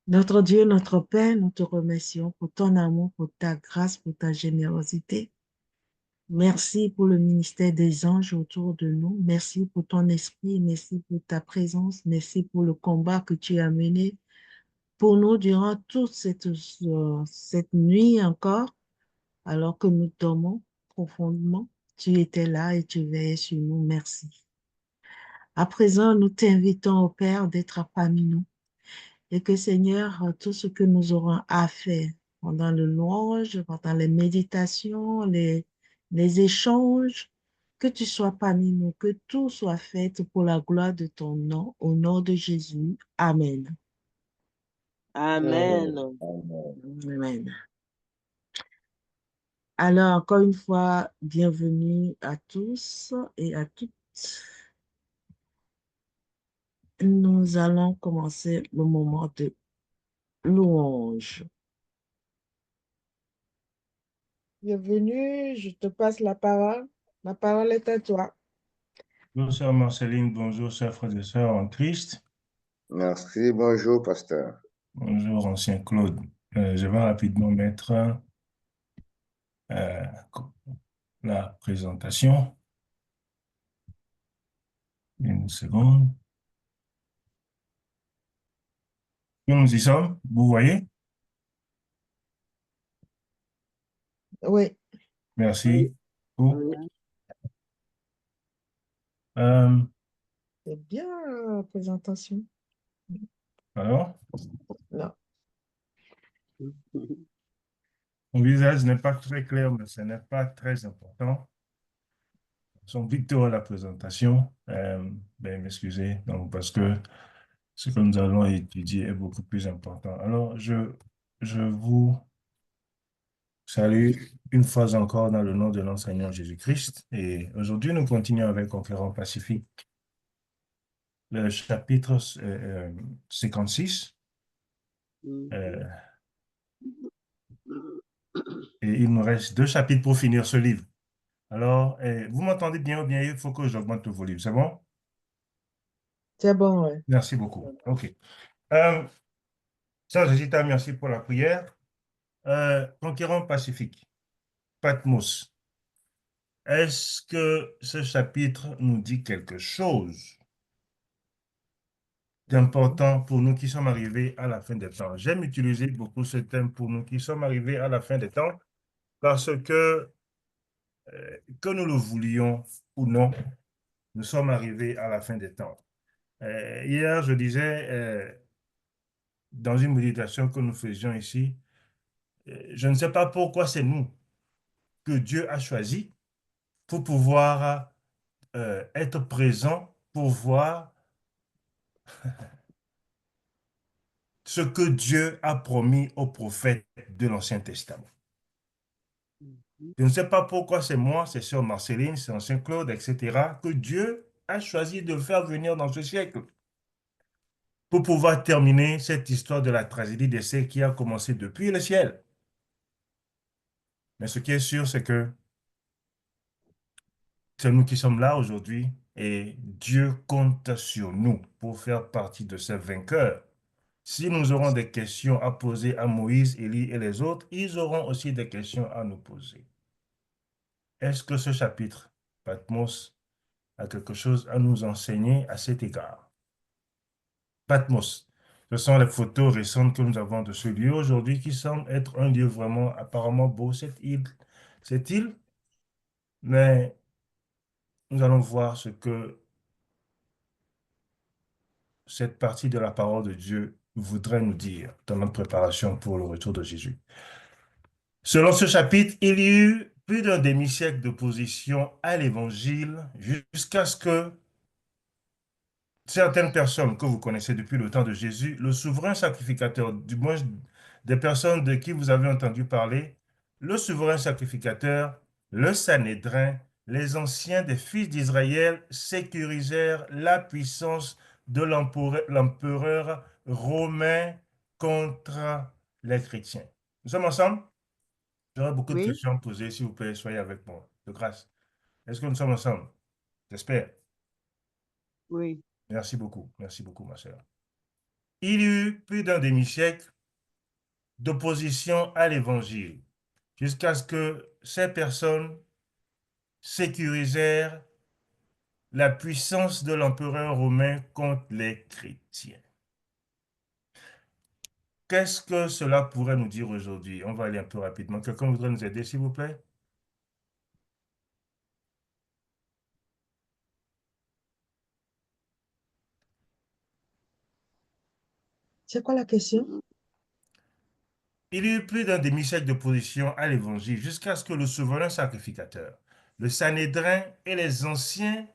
Notre Dieu, notre Père, nous te remercions pour ton amour, pour ta grâce, pour ta générosité. Merci pour le ministère des anges autour de nous. Merci pour ton esprit. Merci pour ta présence. Merci pour le combat que tu as mené pour nous durant toute cette nuit encore, alors que nous dormons profondément. Tu étais là et tu veillais sur nous. Merci. À présent, nous t'invitons au Père d'être parmi nous. Et que Seigneur, tout ce que nous aurons à faire pendant le louange, pendant les méditations, les échanges, que tu sois parmi nous, que tout soit fait pour la gloire de ton nom, au nom de Jésus. Amen. Amen. Amen. Amen. Amen. Alors, encore une fois, bienvenue à tous et à toutes. Nous allons commencer le moment de louange. Bienvenue, je te passe la parole. La parole est à toi. Bonjour, sœur Marceline. Bonjour, chers frères et sœurs en Christ. Merci, bonjour, pasteur. Bonjour, ancien Claude. Je vais rapidement mettre euh, la présentation. Une seconde. Nous y sommes, vous voyez? Oui. Merci. Beaucoup. Oui. Euh, C'est bien la présentation. alors, Non. mon visage n'est pas très clair, mais ce n'est pas très important. Son Victor, la présentation. M'excusez, donc, parce que ce que nous allons étudier est beaucoup plus important. Alors, je vous salue une fois encore dans le nom de l'enseignant Jésus-Christ. Et aujourd'hui, nous continuons avec Conquérant Pacifique, le chapitre 56. Euh, et il nous reste 2 chapitres pour finir ce livre. Alors, vous m'entendez bien ou bien il faut que j'augmente le volume, c'est bon? C'est bon, ouais. Merci beaucoup. OK. Euh, Sœur Jessica, merci pour la prière. Conquérant Pacifique, Patmos. Est-ce que ce chapitre nous dit quelque chose d'important pour nous qui sommes arrivés à la fin des temps? J'aime utiliser beaucoup ce thème pour nous qui sommes arrivés à la fin des temps parce que nous le voulions ou non, nous sommes arrivés à la fin des temps. Hier, je disais dans une méditation que nous faisions ici, je ne sais pas pourquoi c'est nous que Dieu a choisi pour pouvoir être présent, pour voir ce que Dieu a promis aux prophètes de l'Ancien Testament. Je ne sais pas pourquoi c'est moi, c'est sœur Marceline, c'est ancien Claude, etc., que Dieu a choisi de le faire venir dans ce siècle pour pouvoir terminer cette histoire de la tragédie d'essai qui a commencé depuis le ciel. Mais ce qui est sûr, c'est que c'est nous qui sommes là aujourd'hui et Dieu compte sur nous pour faire partie de ces vainqueurs. Si nous aurons des questions à poser à Moïse, Élie et les autres, ils auront aussi des questions à nous poser. Est-ce que ce chapitre, Patmos, a quelque chose à nous enseigner à cet égard? Patmos, ce sont les photos récentes que nous avons de ce lieu aujourd'hui qui semble être un lieu vraiment apparemment beau, cette île, mais nous allons voir ce que cette partie de la parole de Dieu voudrait nous dire dans notre préparation pour le retour de Jésus. Selon ce chapitre, il y eut plus d'un demi-siècle d'opposition à l'Évangile jusqu'à ce que certaines personnes que vous connaissez depuis le temps de Jésus, le souverain sacrificateur, du moins des personnes de qui vous avez entendu parler, le souverain sacrificateur, le Sanhédrin, les anciens des fils d'Israël sécurisèrent la puissance de l'empereur romain contre les chrétiens. Nous sommes ensemble? J'aurai beaucoup de Oui, questions à poser, s'il vous plaît, soyez avec moi, de grâce. Est-ce que nous sommes ensemble? J'espère. oui. Merci beaucoup, ma chère. il y eut plus d'un demi-siècle d'opposition à l'évangile, jusqu'à ce que ces personnes sécurisèrent la puissance de l'empereur romain contre les chrétiens. Qu'est-ce que cela pourrait nous dire aujourd'hui? On va aller un peu rapidement. Quelqu'un voudrait nous aider, s'il vous plaît? C'est quoi la question? Il y eut plus d'un demi-siècle d'opposition à l'évangile jusqu'à ce que le souverain sacrificateur, le Sanhédrin et les anciens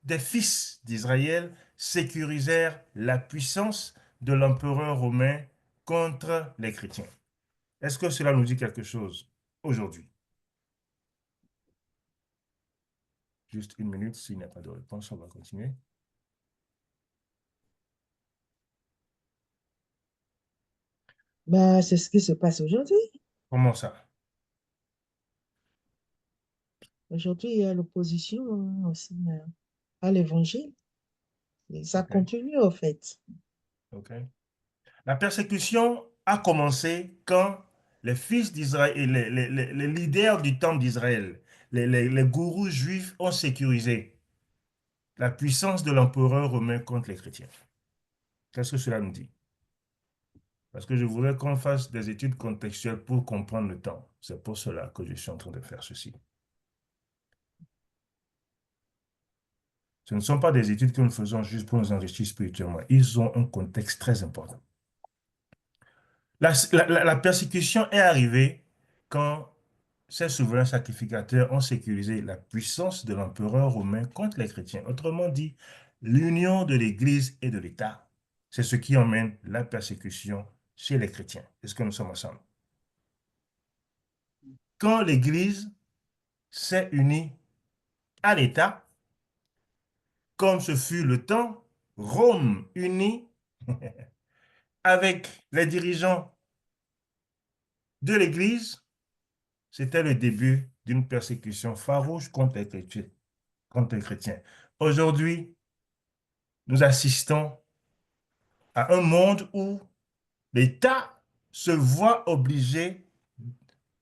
des fils d'Israël sécurisèrent la puissance de l'empereur romain contre les chrétiens. Est-ce que cela nous dit quelque chose aujourd'hui? Juste une minute, s'il n'y a pas de réponse, on va continuer. Ben, c'est ce qui se passe aujourd'hui. Comment ça? Aujourd'hui, il y a l'opposition aussi à l'évangile. Et ça OK, continue, en fait. OK. La persécution a commencé quand les fils d'Israël, les leaders du temple d'Israël, les gourous juifs ont sécurisé la puissance de l'empereur romain contre les chrétiens. Qu'est-ce que cela nous dit? Parce que je voudrais qu'on fasse des études contextuelles pour comprendre le temps. C'est pour cela que je suis en train de faire ceci. Ce ne sont pas des études que nous faisons juste pour nous enrichir spirituellement. Ils ont un contexte très important. La persécution est arrivée quand ces souverains sacrificateurs ont sécurisé la puissance de l'empereur romain contre les chrétiens. Autrement dit, l'union de l'Église et de l'État, c'est ce qui emmène la persécution chez les chrétiens. Est-ce que nous sommes ensemble? Quand l'Église s'est unie à l'État, comme ce fut le temps, Rome unie avec les dirigeants de l'Église, c'était le début d'une persécution farouche contre les chrétiens. Contre les chrétiens. Aujourd'hui, nous assistons à un monde où l'État se voit obligé,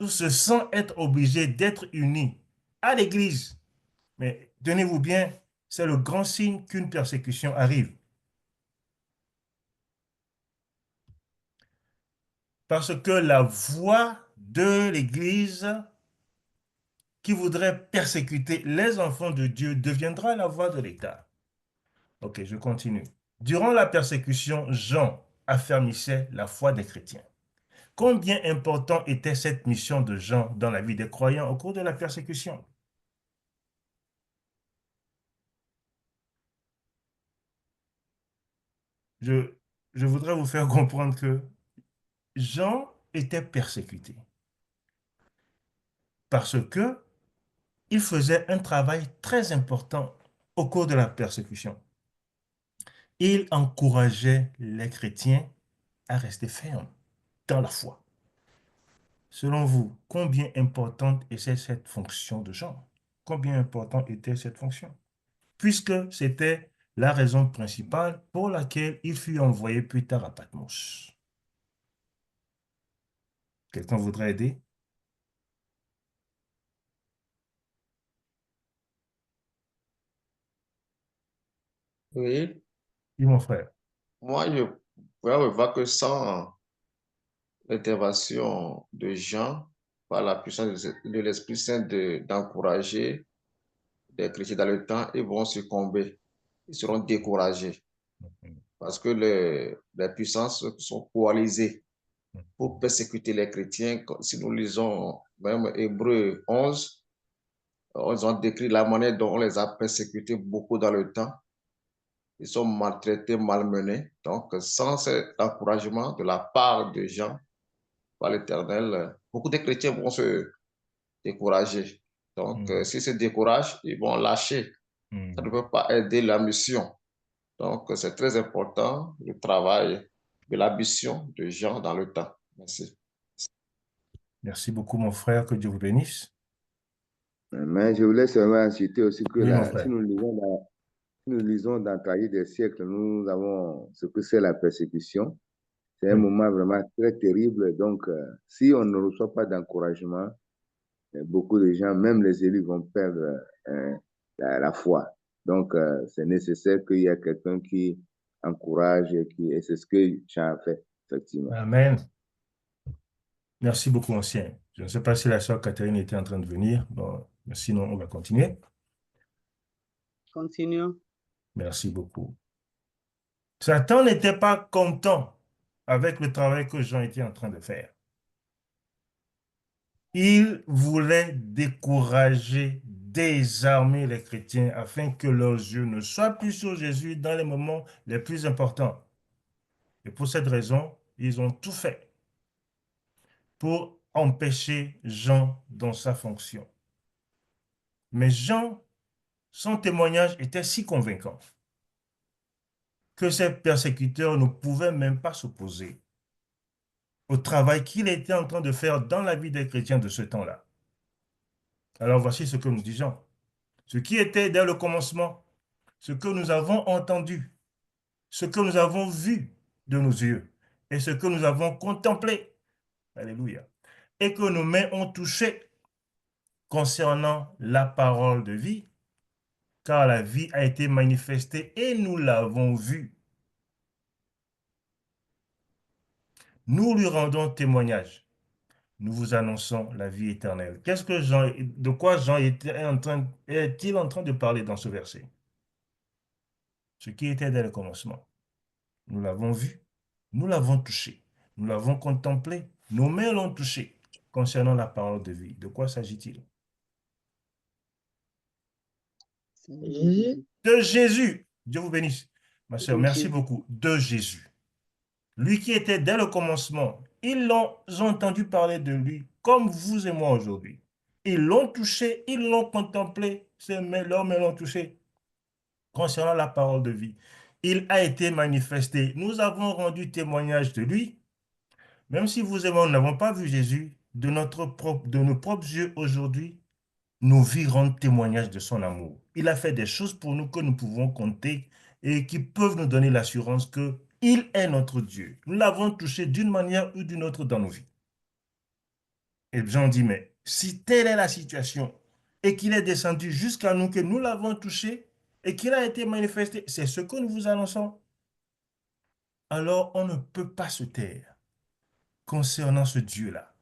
ou se sent être obligé d'être uni à l'Église. Mais tenez-vous bien, c'est le grand signe qu'une persécution arrive. Parce que la voix de l'Église qui voudrait persécuter les enfants de Dieu deviendra la voix de l'État. Ok, je continue. Durant la persécution, Jean affermissait la foi des chrétiens. Combien important était cette mission de Jean dans la vie des croyants au cours de la persécution? Je, je voudrais vous faire comprendre que Jean était persécuté parce que il faisait un travail très important au cours de la persécution. Il encourageait les chrétiens à rester fermes dans la foi. Selon vous, combien importante était cette fonction de Jean? Combien importante était cette fonction? Puisque c'était la raison principale pour laquelle il fut envoyé plus tard à Patmos. Quelqu'un voudrait aider? Oui, Oui, mon frère. moi, je vois que sans l'intervention de Jean, par la puissance de l'Esprit Saint d'encourager les chrétiens dans le temps, ils vont succomber, ils seront découragés parce que les puissances sont coalisées pour persécuter les chrétiens. Si nous lisons même Hébreu 11, ils ont décrit la manière dont on les a persécutés beaucoup dans le temps. Ils sont maltraités, malmenés. Donc, sans cet encouragement de la part de Jean par l'Éternel, beaucoup de chrétiens vont se décourager. Donc, Mm, s'ils se découragent, ils vont lâcher. Ça ne mm. peut pas aider la mission. Donc, c'est très important le travail de la mission de Jean dans le temps. Merci. Merci beaucoup, mon frère. Que Dieu vous bénisse. Mais je voulais seulement ajouter aussi que Oui, mon là, si frère. nous lisons nous lisons dans Cahiers des siècles, nous avons ce que c'est la persécution. C'est un Oui. moment vraiment très terrible. Donc, si on ne reçoit pas d'encouragement, beaucoup de gens, même les élus, vont perdre la foi. Donc, c'est nécessaire qu'il y ait quelqu'un qui encourage, et c'est ce que Jean a fait, effectivement. Amen. Merci beaucoup, ancien. Je ne sais pas si la sœur Catherine était en train de venir. Bon, mais sinon, on va continuer. Continuons. Merci beaucoup. Satan n'était pas content avec le travail que Jean était en train de faire. Il voulait décourager, désarmer les chrétiens afin que leurs yeux ne soient plus sur Jésus dans les moments les plus importants. Et pour cette raison, ils ont tout fait pour empêcher Jean dans sa fonction. Mais Jean, son témoignage était si convaincant que ses persécuteurs ne pouvaient même pas s'opposer au travail qu'il était en train de faire dans la vie des chrétiens de ce temps-là. Alors voici ce que nous disons. Ce qui était dès le commencement, ce que nous avons entendu, ce que nous avons vu de nos yeux et ce que nous avons contemplé, alléluia, et que nos mains ont touché concernant la parole de vie, car la vie a été manifestée et nous l'avons vue. Nous lui rendons témoignage. Nous vous annonçons la vie éternelle. De quoi Jean est-il en train de parler dans ce verset? Ce qui était dès le commencement. Nous l'avons vu, nous l'avons touché, nous l'avons contemplé, nos mains l'ont touché concernant la parole de vie. De quoi s'agit-il? Jésus, De Jésus. Dieu vous bénisse. Ma soeur, De merci Jésus. beaucoup. De Jésus. Lui qui était dès le commencement. Ils l'ont entendu parler de lui comme vous et moi aujourd'hui. Ils l'ont touché, ils l'ont contemplé, leurs mains l'ont touché concernant la parole de vie. Il a été manifesté. Nous avons rendu témoignage de lui. Même si vous et moi, nous n'avons pas vu Jésus, de nos propres yeux aujourd'hui, nos vies rendent témoignage de son amour. Il a fait des choses pour nous que nous pouvons compter et qui peuvent nous donner l'assurance que il est notre Dieu. Nous l'avons touché d'une manière ou d'une autre dans nos vies. Et Jean dit, mais si telle est la situation et qu'il est descendu jusqu'à nous, que nous l'avons touché et qu'il a été manifesté, c'est ce que nous vous annonçons. Alors on ne peut pas se taire concernant ce Dieu-là.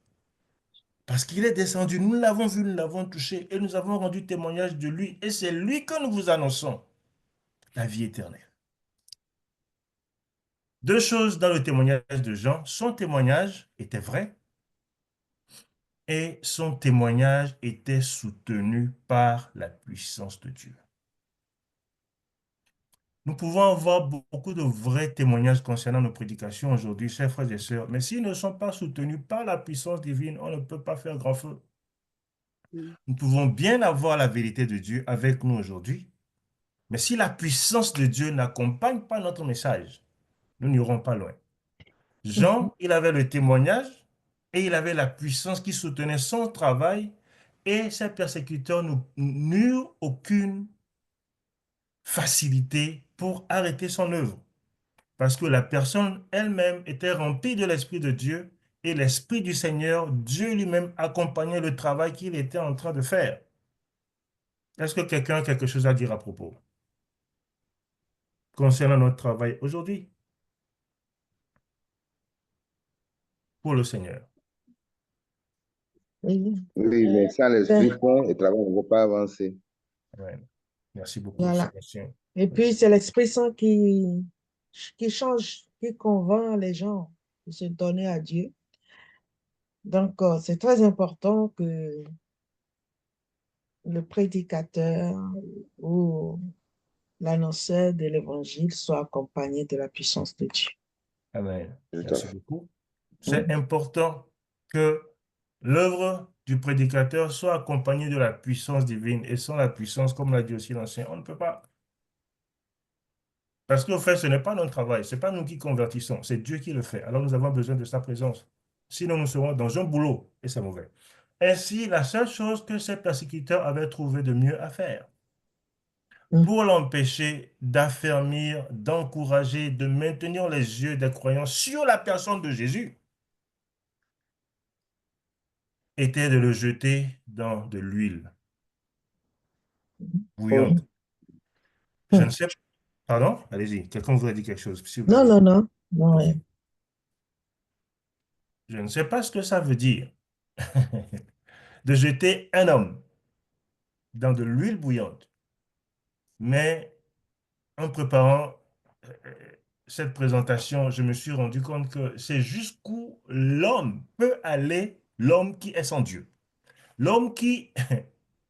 Parce qu'il est descendu, nous l'avons vu, nous l'avons touché et nous avons rendu témoignage de lui. Et c'est lui que nous vous annonçons, la vie éternelle. Deux choses dans le témoignage de Jean. Son témoignage était vrai et son témoignage était soutenu par la puissance de Dieu. Nous pouvons avoir beaucoup de vrais témoignages concernant nos prédications aujourd'hui, chers frères et sœurs, mais s'ils ne sont pas soutenus par la puissance divine, on ne peut pas faire grand feu. Nous pouvons bien avoir la vérité de Dieu avec nous aujourd'hui, mais si la puissance de Dieu n'accompagne pas notre message, nous n'irons pas loin. Jean, il avait le témoignage et il avait la puissance qui soutenait son travail et ses persécuteurs n'eurent aucune facilité pour arrêter son œuvre parce que la personne elle-même était remplie de l'Esprit de Dieu et l'Esprit du Seigneur, Dieu lui-même accompagnait le travail qu'il était en train de faire. Est-ce que quelqu'un a quelque chose à dire à propos concernant notre travail aujourd'hui pour le Seigneur? oui. Oui, mais sans l'Esprit Saint, le travail ne va pas avancer. Ouais. Merci beaucoup, Voilà. Sébastien. Et puis, c'est l'Esprit Saint qui change, qui convainc les gens de se donner à Dieu. Donc, c'est très important que le prédicateur ou l'annonceur de l'Évangile soit accompagné de la puissance de Dieu. Amen. Tout à Merci fait. beaucoup. C'est important que l'œuvre du prédicateur soit accompagnée de la puissance divine. Et sans la puissance, comme l'a dit aussi l'ancien, on ne peut pas. Parce qu'au fait, ce n'est pas notre travail. Ce n'est pas nous qui convertissons. C'est Dieu qui le fait. Alors nous avons besoin de sa présence. Sinon, nous serons dans un boulot et c'est mauvais. Ainsi, la seule chose que ces persécuteurs avaient trouvé de mieux à faire, pour l'empêcher d'affermir, d'encourager, de maintenir les yeux des croyants sur la personne de Jésus, était de le jeter dans de l'huile Oui. bouillante. Je ne sais pas. Pardon? Allez-y. Quelqu'un voudrait dire quelque chose, s'il vous plaît, Non, allez-y. non, non. Non, OK. ouais. Je ne sais pas ce que ça veut dire de jeter un homme dans de l'huile bouillante, mais en préparant euh, cette présentation, je me suis rendu compte que c'est jusqu'où l'homme peut aller, l'homme qui est sans Dieu. L'homme qui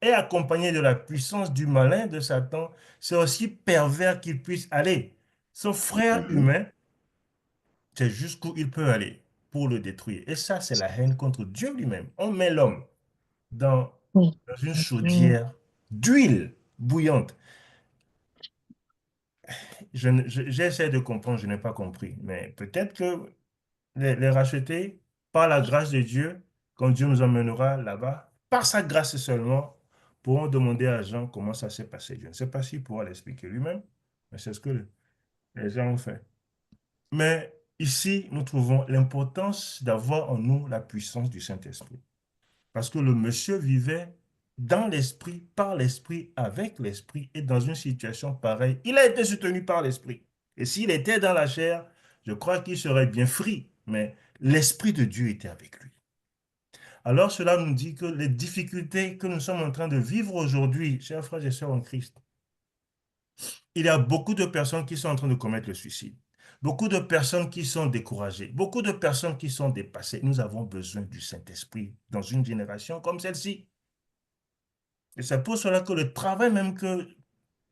est accompagné de la puissance du malin, de Satan, c'est aussi pervers qu'il puisse aller. Son frère Mhm. humain, c'est jusqu'où il peut aller pour le détruire. Et ça, c'est la haine contre Dieu lui-même. On met l'homme dans, Oui. dans une Mm. chaudière d'huile bouillante. J'essaie de comprendre, je n'ai pas compris. Mais peut-être que les racheter par la grâce de Dieu, quand Dieu nous emmènera là-bas, par sa grâce seulement, pourront demander à Jean comment ça s'est passé. Je ne sais pas s'il pourra l'expliquer lui-même, mais c'est ce que les gens ont fait. Mais ici, nous trouvons l'importance d'avoir en nous la puissance du Saint-Esprit. Parce que le monsieur vivait dans l'Esprit, par l'Esprit, avec l'Esprit, et dans une situation pareille, il a été soutenu par l'Esprit. Et s'il était dans la chair, je crois qu'il serait bien free, mais l'Esprit de Dieu était avec lui. Alors cela nous dit que les difficultés que nous sommes en train de vivre aujourd'hui, chers frères et sœurs en Christ, il y a beaucoup de personnes qui sont en train de commettre le suicide. Beaucoup de personnes qui sont découragées, beaucoup de personnes qui sont dépassées. Nous avons besoin du Saint-Esprit dans une génération comme celle-ci. Et c'est pour cela que le travail même que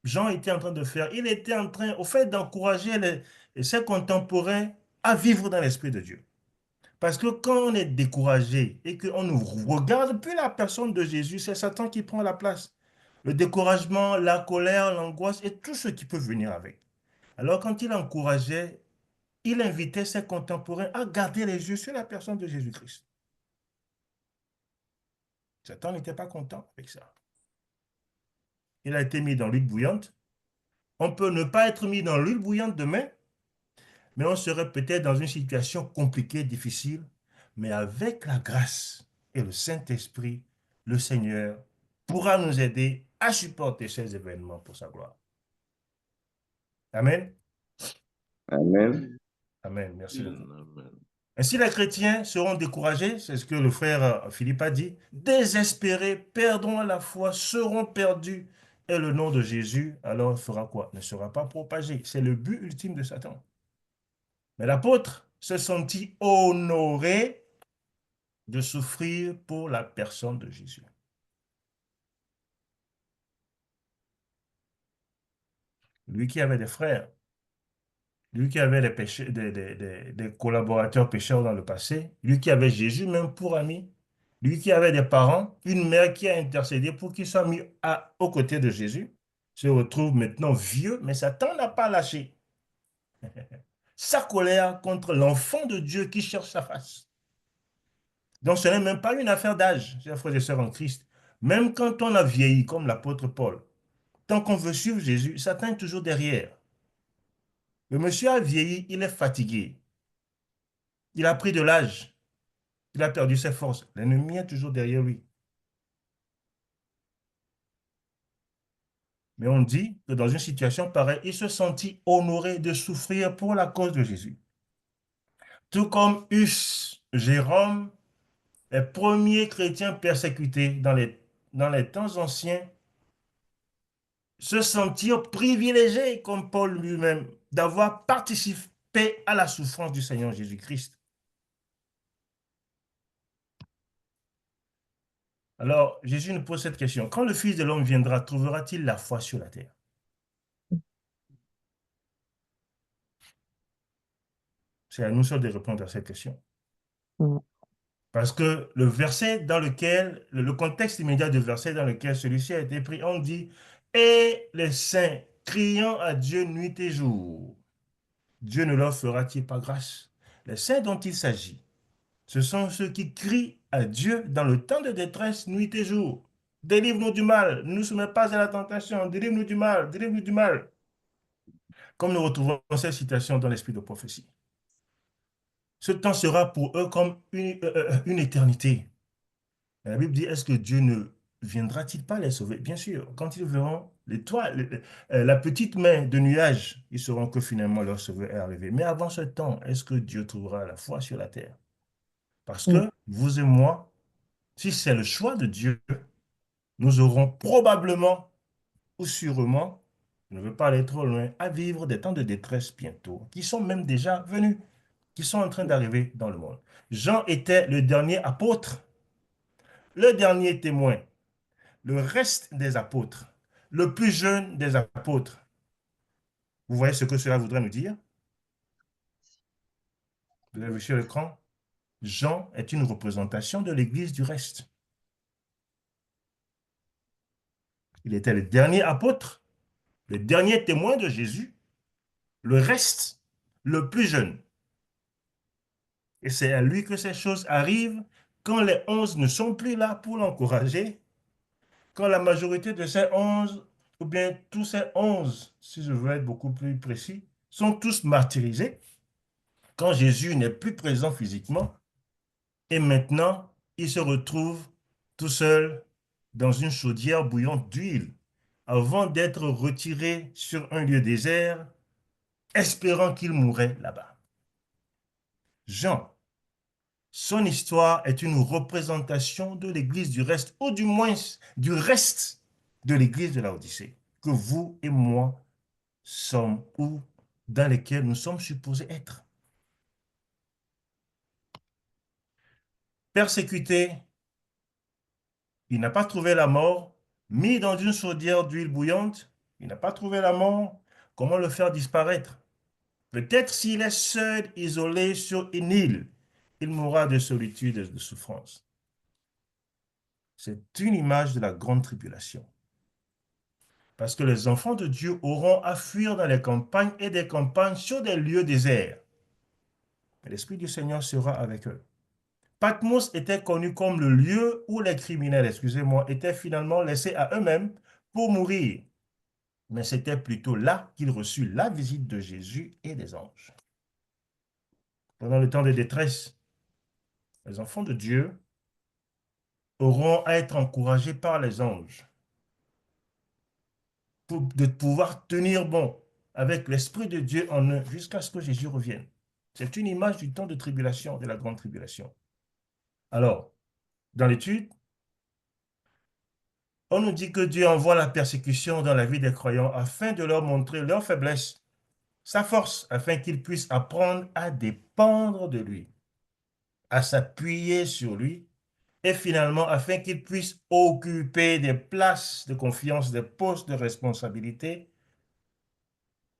Jean était en train de faire, il était en train, au fait, d'encourager ses contemporains à vivre dans l'Esprit de Dieu. Parce que quand on est découragé et qu'on ne regarde plus la personne de Jésus, c'est Satan qui prend la place. Le découragement, la colère, l'angoisse et tout ce qui peut venir avec. Alors quand il encourageait, il invitait ses contemporains à garder les yeux sur la personne de Jésus-Christ. Satan n'était pas content avec ça. Il a été mis dans l'huile bouillante. On peut ne pas être mis dans l'huile bouillante demain, mais on serait peut-être dans une situation compliquée, difficile. Mais avec la grâce et le Saint-Esprit, le Seigneur pourra nous aider à supporter ces événements pour sa gloire. Amen. Amen. Amen. Merci beaucoup. Amen. Ainsi, les chrétiens seront découragés, c'est ce que le frère Philippe a dit, désespérés, perdront la foi, seront perdus. Et le nom de Jésus, alors, fera quoi? Ne sera pas propagé. C'est le but ultime de Satan. Mais l'apôtre se sentit honoré de souffrir pour la personne de Jésus. Lui qui avait des frères, lui qui avait des collaborateurs pécheurs dans le passé, lui qui avait Jésus même pour ami, lui qui avait des parents, une mère qui a intercédé pour qu'il soit mis aux côtés de Jésus, se retrouve maintenant vieux, mais Satan n'a pas lâché sa colère contre l'enfant de Dieu qui cherche sa face. Donc ce n'est même pas une affaire d'âge, chers frères et sœurs en Christ. Même quand on a vieilli, comme l'apôtre Paul, tant qu'on veut suivre Jésus, Satan est toujours derrière. Le monsieur a vieilli, il est fatigué. Il a pris de l'âge. Il a perdu ses forces. L'ennemi est toujours derrière lui. Mais on dit que dans une situation pareille, il se sentit honoré de souffrir pour la cause de Jésus. Tout comme Hus, Jérôme, les premiers chrétiens persécutés dans les temps anciens, se sentir privilégiés, comme Paul lui-même, d'avoir participé à la souffrance du Seigneur Jésus-Christ. Alors, Jésus nous pose cette question. Quand le Fils de l'homme viendra, trouvera-t-il la foi sur la terre? C'est à nous seuls de répondre à cette question. Mm. Parce que le verset dans lequel, le contexte immédiat du verset dans lequel celui-ci a été pris, on dit, et les saints criant à Dieu nuit et jour, Dieu ne leur fera-t-il pas grâce? Les saints dont il s'agit, ce sont ceux qui crient à Dieu dans le temps de détresse nuit et jour. Délivre-nous du mal. Ne nous soumets pas à la tentation. Délivre-nous du mal. Délivre-nous du mal. Comme nous retrouvons cette citation dans l'esprit de prophétie. Ce temps sera pour eux comme une éternité. La Bible dit, est-ce que Dieu ne viendra-t-il pas les sauver? Bien sûr, quand ils verront l'étoile, la petite main de nuage, ils sauront que finalement leur sauveur est arrivé. Mais avant ce temps, est-ce que Dieu trouvera la foi sur la terre? Parce Mm. que vous et moi, si c'est le choix de Dieu, nous aurons probablement ou sûrement, je ne veux pas aller trop loin, à vivre des temps de détresse bientôt, qui sont même déjà venus, qui sont en train d'arriver dans le monde. Jean était le dernier apôtre, le dernier témoin, le reste des apôtres, le plus jeune des apôtres. Vous voyez ce que cela voudrait nous dire? Vous avez vu sur l'écran? Jean est une représentation de l'Église du reste. Il était le dernier apôtre, le dernier témoin de Jésus, le reste, le plus jeune. Et c'est à lui que ces choses arrivent quand les 11 ne sont plus là pour l'encourager, quand la majorité de ces 11, ou bien tous ces 11, si je veux être beaucoup plus précis, sont tous martyrisés, quand Jésus n'est plus présent physiquement, et maintenant, il se retrouve tout seul dans une chaudière bouillante d'huile, avant d'être retiré sur un lieu désert, espérant qu'il mourrait là-bas. Jean, son histoire est une représentation de l'Église du reste, ou du moins du reste de l'Église de la Odyssée, que vous et moi sommes, ou dans lesquels nous sommes supposés être. Persécuté, il n'a pas trouvé la mort, mis dans une chaudière d'huile bouillante, il n'a pas trouvé la mort, comment le faire disparaître? Peut-être s'il est seul, isolé sur une île, il mourra de solitude et de souffrance. C'est une image de la grande tribulation. Parce que les enfants de Dieu auront à fuir dans les campagnes et des campagnes sur des lieux déserts. Mais l'Esprit du Seigneur sera avec eux. Patmos était connu comme le lieu où les criminels, excusez-moi, étaient finalement laissés à eux-mêmes pour mourir. Mais c'était plutôt là qu'ils reçurent la visite de Jésus et des anges. Pendant le temps de détresse, les enfants de Dieu auront à être encouragés par les anges de pouvoir tenir bon avec l'Esprit de Dieu en eux jusqu'à ce que Jésus revienne. C'est une image du temps de tribulation, de la grande tribulation. Alors, dans l'étude, on nous dit que Dieu envoie la persécution dans la vie des croyants afin de leur montrer leur faiblesse, sa force, afin qu'ils puissent apprendre à dépendre de lui, à s'appuyer sur lui, et finalement afin qu'ils puissent occuper des places de confiance, des postes de responsabilité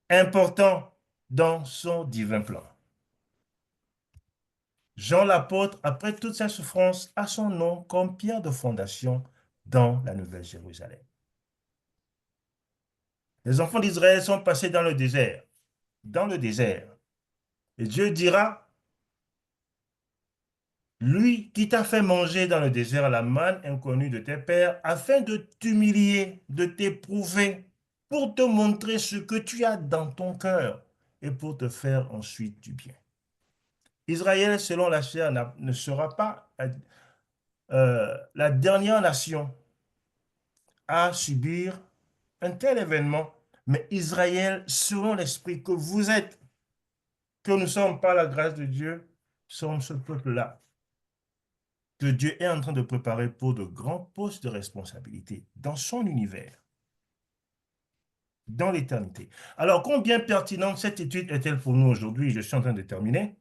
importants dans son divin plan. Jean l'apôtre, après toutes ces souffrances, a son nom comme pierre de fondation dans la Nouvelle Jérusalem. Les enfants d'Israël sont passés dans le désert. Dans le désert. Et Dieu dira, lui qui t'a fait manger dans le désert la manne inconnue de tes pères, afin de t'humilier, de t'éprouver, pour te montrer ce que tu as dans ton cœur et pour te faire ensuite du bien. Israël, selon la chair, ne sera pas la dernière nation à subir un tel événement, mais Israël, selon l'esprit que vous êtes, que nous sommes par la grâce de Dieu, sommes ce peuple-là, que Dieu est en train de préparer pour de grands postes de responsabilité dans son univers, dans l'éternité. Alors, combien pertinente cette étude est-elle pour nous aujourd'hui? Je suis en train de terminer.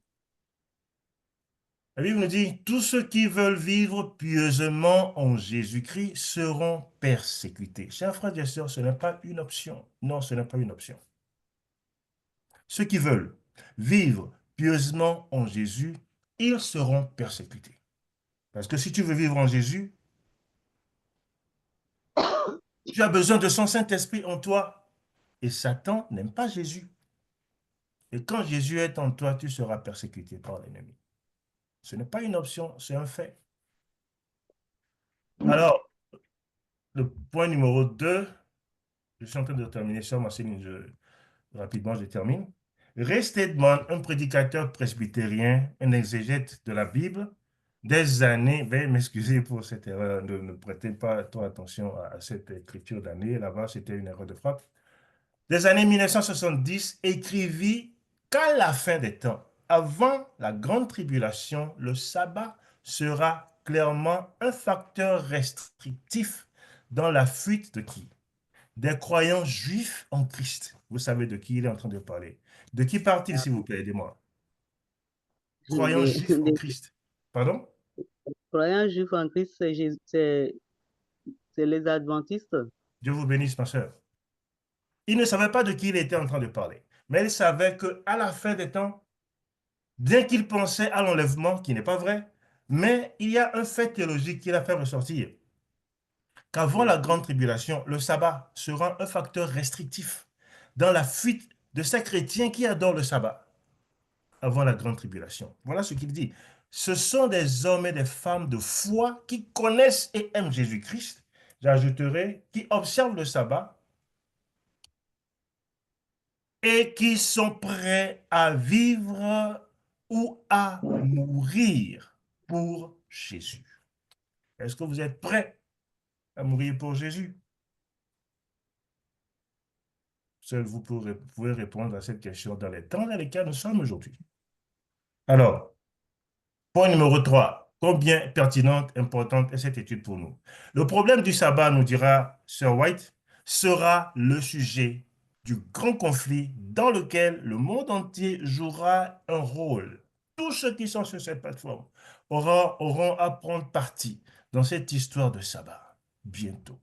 La Bible nous dit, tous ceux qui veulent vivre pieusement en Jésus-Christ seront persécutés. Chers frères et sœurs, ce n'est pas une option. Non, ce n'est pas une option. Ceux qui veulent vivre pieusement en Jésus, ils seront persécutés. Parce que si tu veux vivre en Jésus, tu as besoin de son Saint-Esprit en toi. Et Satan n'aime pas Jésus. Et quand Jésus est en toi, tu seras persécuté par l'ennemi. Ce n'est pas une option, c'est un fait. Alors, le point numéro 2, je suis en train de terminer sur ma ligne, rapidement je termine. Ray Stedman, un prédicateur presbytérien, un exégète de la Bible, des années, veuillez m'excuser pour cette erreur, ne prêtez pas trop attention à cette écriture d'année, là-bas c'était une erreur de frappe. Des années 1970, écrivit qu'à la fin des temps, avant la grande tribulation, le sabbat sera clairement un facteur restrictif dans la fuite de qui? Des croyants juifs en Christ. Vous savez de qui il est en train de parler. De qui parle-t-il, s'il vous plaît, aidez-moi. Croyants juifs en Des Christ. Pardon? croyants juifs en Christ, c'est les adventistes. Dieu vous bénisse, ma soeur. Il ne savait pas de qui il était en train de parler, mais il savait qu'à la fin des temps, bien qu'il pensait à l'enlèvement, qui n'est pas vrai, mais il y a un fait théologique qu'il a fait ressortir, qu'avant la grande tribulation, le sabbat sera un facteur restrictif dans la fuite de ces chrétiens qui adorent le sabbat avant la grande tribulation. Voilà ce qu'il dit. Ce sont des hommes et des femmes de foi qui connaissent et aiment Jésus-Christ. J'ajouterai, qui observent le sabbat et qui sont prêts à vivre ou à mourir pour Jésus. Est-ce que vous êtes prêts à mourir pour Jésus? Seul vous pouvez répondre à cette question dans les temps dans lesquels nous sommes aujourd'hui. Alors, point numéro 3. Combien pertinente, importante est cette étude pour nous? Le problème du sabbat, nous dira Sir White, sera le sujet du grand conflit dans lequel le monde entier jouera un rôle. Tous ceux qui sont sur cette plateforme auront à prendre parti dans cette histoire de sabbat bientôt.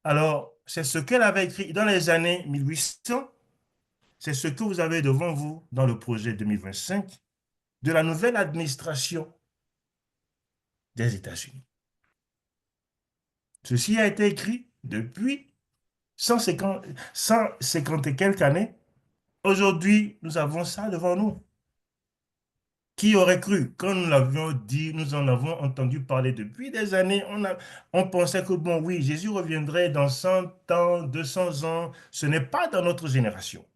Alors, c'est ce qu'elle avait écrit dans les années 1800. C'est ce que vous avez devant vous dans le projet 2025 de la nouvelle administration des États-Unis. Ceci a été écrit depuis 150 et quelques années. Aujourd'hui, nous avons ça devant nous. Qui aurait cru? Quand nous l'avions dit, nous en avons entendu parler depuis des années. On pensait que, bon, oui, Jésus reviendrait dans 100 ans, 200 ans. Ce n'est pas dans notre génération.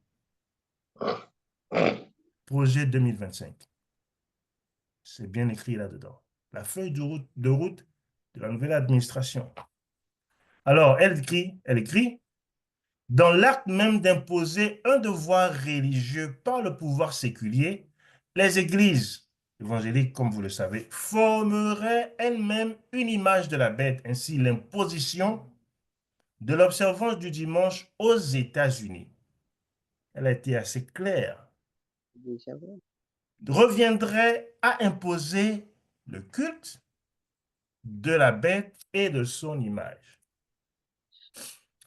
Projet 2025. C'est bien écrit là-dedans. La feuille de route de la nouvelle administration. Alors, elle écrit, dans l'acte même d'imposer un devoir religieux par le pouvoir séculier, les églises évangéliques, comme vous le savez, formeraient elles-mêmes une image de la bête. Ainsi, l'imposition de l'observance du dimanche aux États-Unis, elle a été assez claire, reviendrait à imposer le culte de la bête et de son image.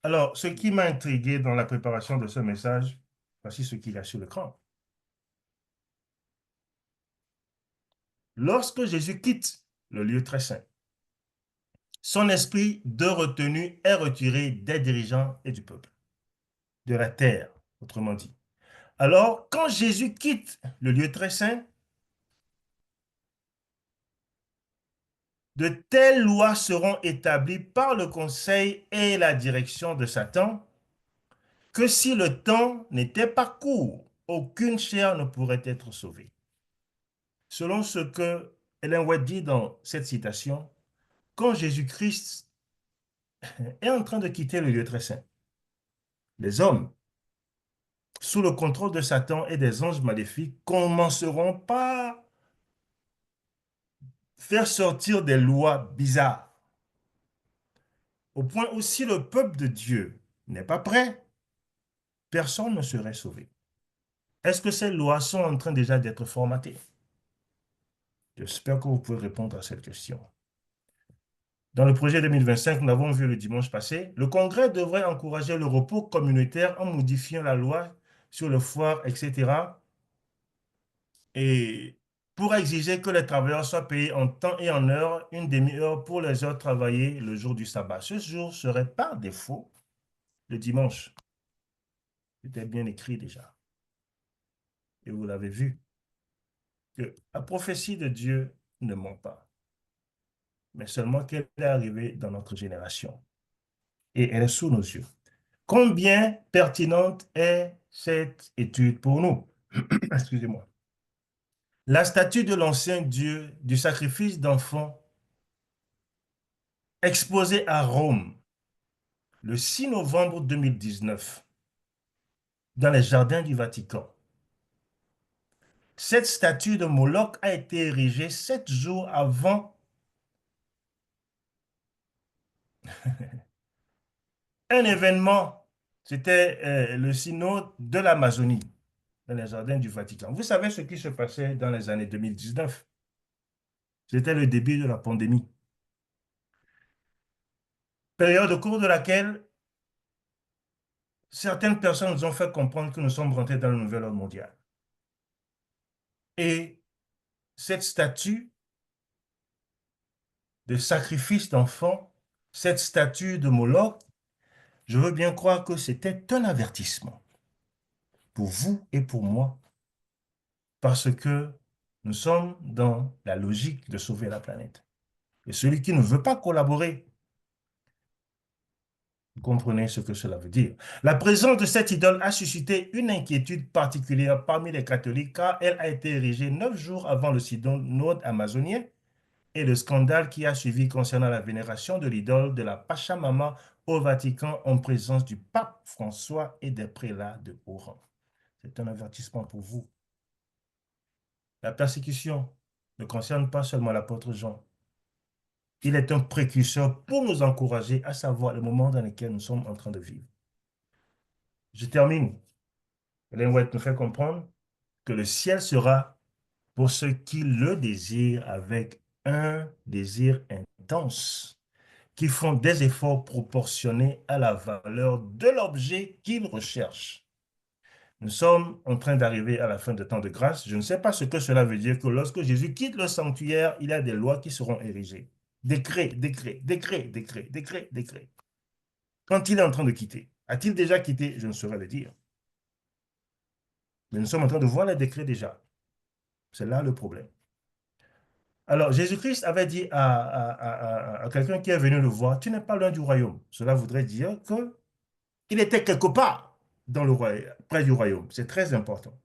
Alors, ce qui m'a intrigué dans la préparation de ce message, voici ce qu'il y a sur l'écran. Lorsque Jésus quitte le lieu très saint, son esprit de retenue est retiré des dirigeants et du peuple, de la terre, autrement dit. Alors, quand Jésus quitte le lieu très saint, de telles lois seront établies par le conseil et la direction de Satan que si le temps n'était pas court, aucune chair ne pourrait être sauvée. Selon ce que Ellen White dit dans cette citation, quand Jésus-Christ est en train de quitter le lieu très saint, les hommes, sous le contrôle de Satan et des anges maléfiques, commenceront par faire sortir des lois bizarres, au point où si le peuple de Dieu n'est pas prêt, personne ne serait sauvé. Est-ce que ces lois sont en train déjà d'être formatées? J'espère que vous pouvez répondre à cette question. Dans le projet 2025, nous l'avons vu le dimanche passé, le Congrès devrait encourager le repos communautaire en modifiant la loi sur le foire, etc. Et pour exiger que les travailleurs soient payés en temps et en heure, une demi-heure pour les heures travaillées le jour du sabbat. Ce jour serait par défaut le dimanche. C'était bien écrit déjà. Et vous l'avez vu, que la prophétie de Dieu ne ment pas. mais seulement qu'elle est arrivée dans notre génération. Et elle est sous nos yeux. Combien pertinente est cette étude pour nous? Excusez-moi. La statue de l'ancien Dieu du sacrifice d'enfants exposée à Rome le 6 novembre 2019 dans les jardins du Vatican. Cette statue de Moloch a été érigée 7 jours avant un événement. C'était le synode de l'Amazonie dans les jardins du Vatican. Vous savez ce qui se passait dans les années 2019? C'était le début de la pandémie. Période au cours de laquelle certaines personnes nous ont fait comprendre que nous sommes rentrés dans le nouvel ordre mondial. Et cette statue de sacrifice d'enfants, cette statue de Moloch, je veux bien croire que c'était un avertissement pour vous et pour moi, parce que nous sommes dans la logique de sauver la planète. Et celui qui ne veut pas collaborer, vous comprenez ce que cela veut dire. La présence de cette idole a suscité une inquiétude particulière parmi les catholiques car elle a été érigée 9 jours avant le synode amazonien et le scandale qui a suivi concernant la vénération de l'idole de la Pachamama au Vatican en présence du pape François et des prélats de haut rang. C'est un avertissement pour vous. La persécution ne concerne pas seulement l'apôtre Jean. Il est un précurseur pour nous encourager à savoir le moment dans lequel nous sommes en train de vivre. Je termine. Ellen White nous fait comprendre que le ciel sera pour ceux qui le désirent avec un désir intense, qui font des efforts proportionnés à la valeur de l'objet qu'ils recherchent. Nous sommes en train d'arriver à la fin de temps de grâce. Je ne sais pas ce que cela veut dire que lorsque Jésus quitte le sanctuaire, il y a des lois qui seront érigées. Décret, décret, décret, décret, décret, décret. Quand il est en train de quitter, a-t-il déjà quitté? Je ne saurais le dire. Mais nous sommes en train de voir les décrets déjà. C'est là le problème. Alors, Jésus-Christ avait dit à quelqu'un qui est venu le voir, tu n'es pas loin du royaume. Cela voudrait dire qu'il était quelque part dans le royaume, près du royaume. C'est très important.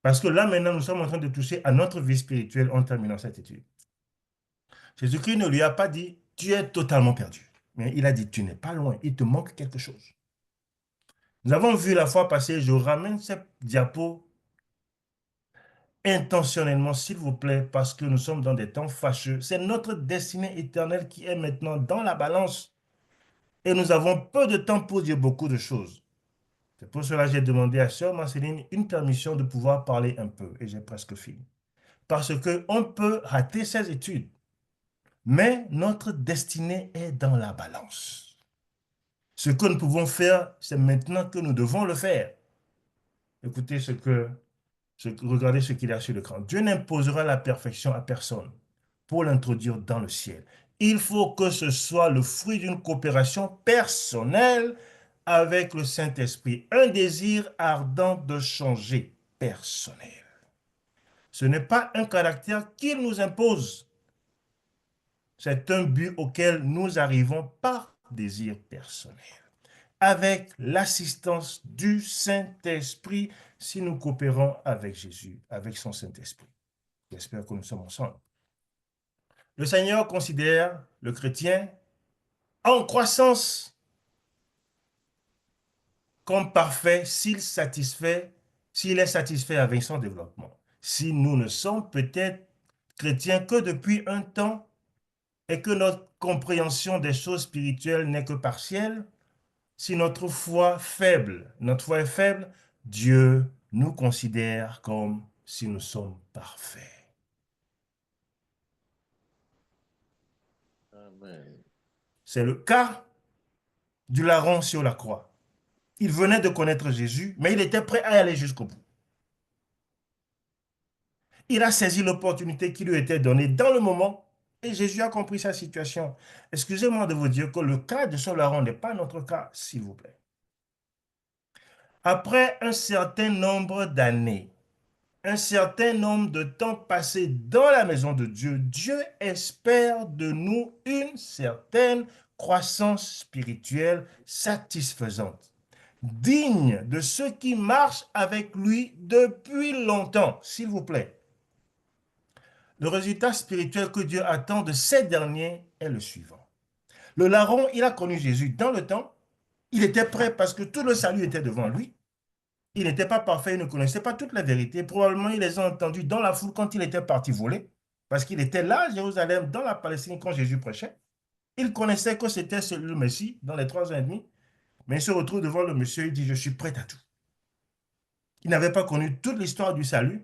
Parce que là, maintenant, nous sommes en train de toucher à notre vie spirituelle en terminant cette étude. Jésus-Christ ne lui a pas dit, tu es totalement perdu. Mais il a dit, tu n'es pas loin, il te manque quelque chose. Nous avons vu la fois passée, je ramène cette diapo intentionnellement, s'il vous plaît, parce que nous sommes dans des temps fâcheux. C'est notre destinée éternelle qui est maintenant dans la balance. Et nous avons peu de temps pour dire beaucoup de choses. C'est pour cela que j'ai demandé à Sœur Marceline une permission de pouvoir parler un peu. Et j'ai presque fini. Parce qu'on peut rater ces études. Mais notre destinée est dans la balance. Ce que nous pouvons faire, c'est maintenant que nous devons le faire. Écoutez regardez ce qu'il y a sur l'écran. Dieu n'imposera la perfection à personne pour l'introduire dans le ciel. Il faut que ce soit le fruit d'une coopération personnelle avec le Saint-Esprit. Un désir ardent de changer personnel. Ce n'est pas un caractère qu'il nous impose. C'est un but auquel nous arrivons par désir personnel. Avec l'assistance du Saint-Esprit, si nous coopérons avec Jésus, avec son Saint-Esprit. J'espère que nous sommes ensemble. Le Seigneur considère le chrétien en croissance comme parfait s'il est satisfait avec son développement. Si nous ne sommes peut-être chrétiens que depuis un temps et que notre compréhension des choses spirituelles n'est que partielle, si notre foi est faible, Dieu nous considère comme si nous sommes parfaits. Amen. C'est le cas du larron sur la croix. Il venait de connaître Jésus, mais il était prêt à aller jusqu'au bout. Il a saisi l'opportunité qui lui était donnée dans le moment et Jésus a compris sa situation. Excusez-moi de vous dire que le cas de ce larron n'est pas notre cas, s'il vous plaît. Après un certain nombre d'années, un certain nombre de temps passé dans la maison de Dieu, Dieu espère de nous une certaine croissance spirituelle satisfaisante, digne de ceux qui marchent avec lui depuis longtemps, s'il vous plaît. Le résultat spirituel que Dieu attend de ces derniers est le suivant. Le larron, il a connu Jésus dans le temps, il était prêt parce que tout le salut était devant lui. Il n'était pas parfait, il ne connaissait pas toute la vérité. Probablement, il les a entendus dans la foule quand il était parti voler, parce qu'il était là à Jérusalem, dans la Palestine, quand Jésus prêchait. Il connaissait que c'était le Messie dans les 3 ans et demi, mais il se retrouve devant le monsieur, il dit, je suis prêt à tout. Il n'avait pas connu toute l'histoire du salut.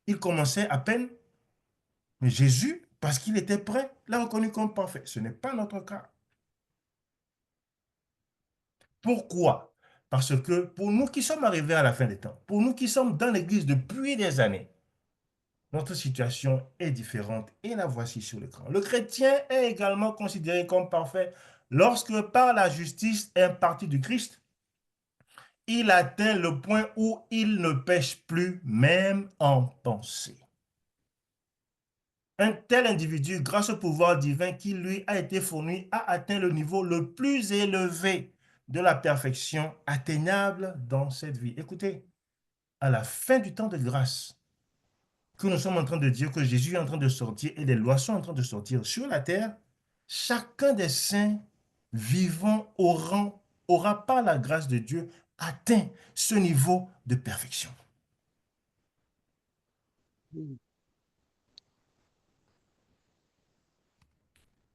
Il commençait à peine, mais Jésus, parce qu'il était prêt, l'a reconnu comme parfait. Ce n'est pas notre cas. Pourquoi? Parce que pour nous qui sommes arrivés à la fin des temps, pour nous qui sommes dans l'Église depuis des années, notre situation est différente et la voici sur l'écran. Le chrétien est également considéré comme parfait lorsque par la justice impartie du Christ, il atteint le point où il ne pêche plus même en pensée. Un tel individu, grâce au pouvoir divin qui lui a été fourni, a atteint le niveau le plus élevé de la perfection atteignable dans cette vie. Écoutez, à la fin du temps de grâce, que nous sommes en train de dire que Jésus est en train de sortir et les lois sont en train de sortir sur la terre, chacun des saints vivants aura par la grâce de Dieu atteint ce niveau de perfection.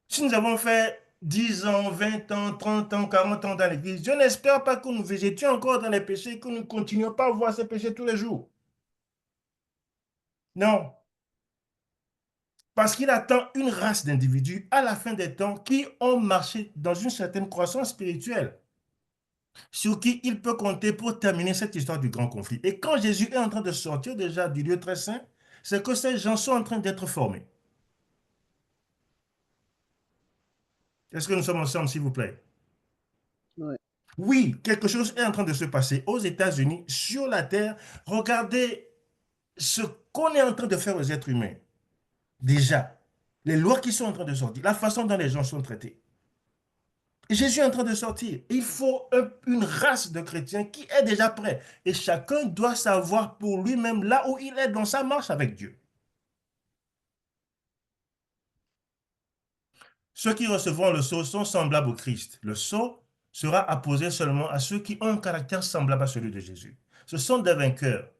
Si nous avons fait 10 ans, 20 ans, 30 ans, 40 ans dans l'église, je n'espère pas que nous végétions encore dans les péchés, que nous ne continuions pas à voir ces péchés tous les jours. Non. Parce qu'il attend une race d'individus à la fin des temps qui ont marché dans une certaine croissance spirituelle, sur qui il peut compter pour terminer cette histoire du grand conflit. Et quand Jésus est en train de sortir déjà du lieu très saint, c'est que ces gens sont en train d'être formés. Est-ce que nous sommes ensemble, s'il vous plaît? Oui. Oui, quelque chose est en train de se passer aux États-Unis, sur la terre. Regardez ce qu'on est en train de faire aux êtres humains. Déjà, les lois qui sont en train de sortir, la façon dont les gens sont traités. Et Jésus est en train de sortir. Il faut une race de chrétiens qui est déjà prêt. Et chacun doit savoir pour lui-même là où il est dans sa marche avec Dieu. Ceux qui recevront le sceau sont semblables au Christ. Le sceau sera apposé seulement à ceux qui ont un caractère semblable à celui de Jésus. Ce sont des vainqueurs.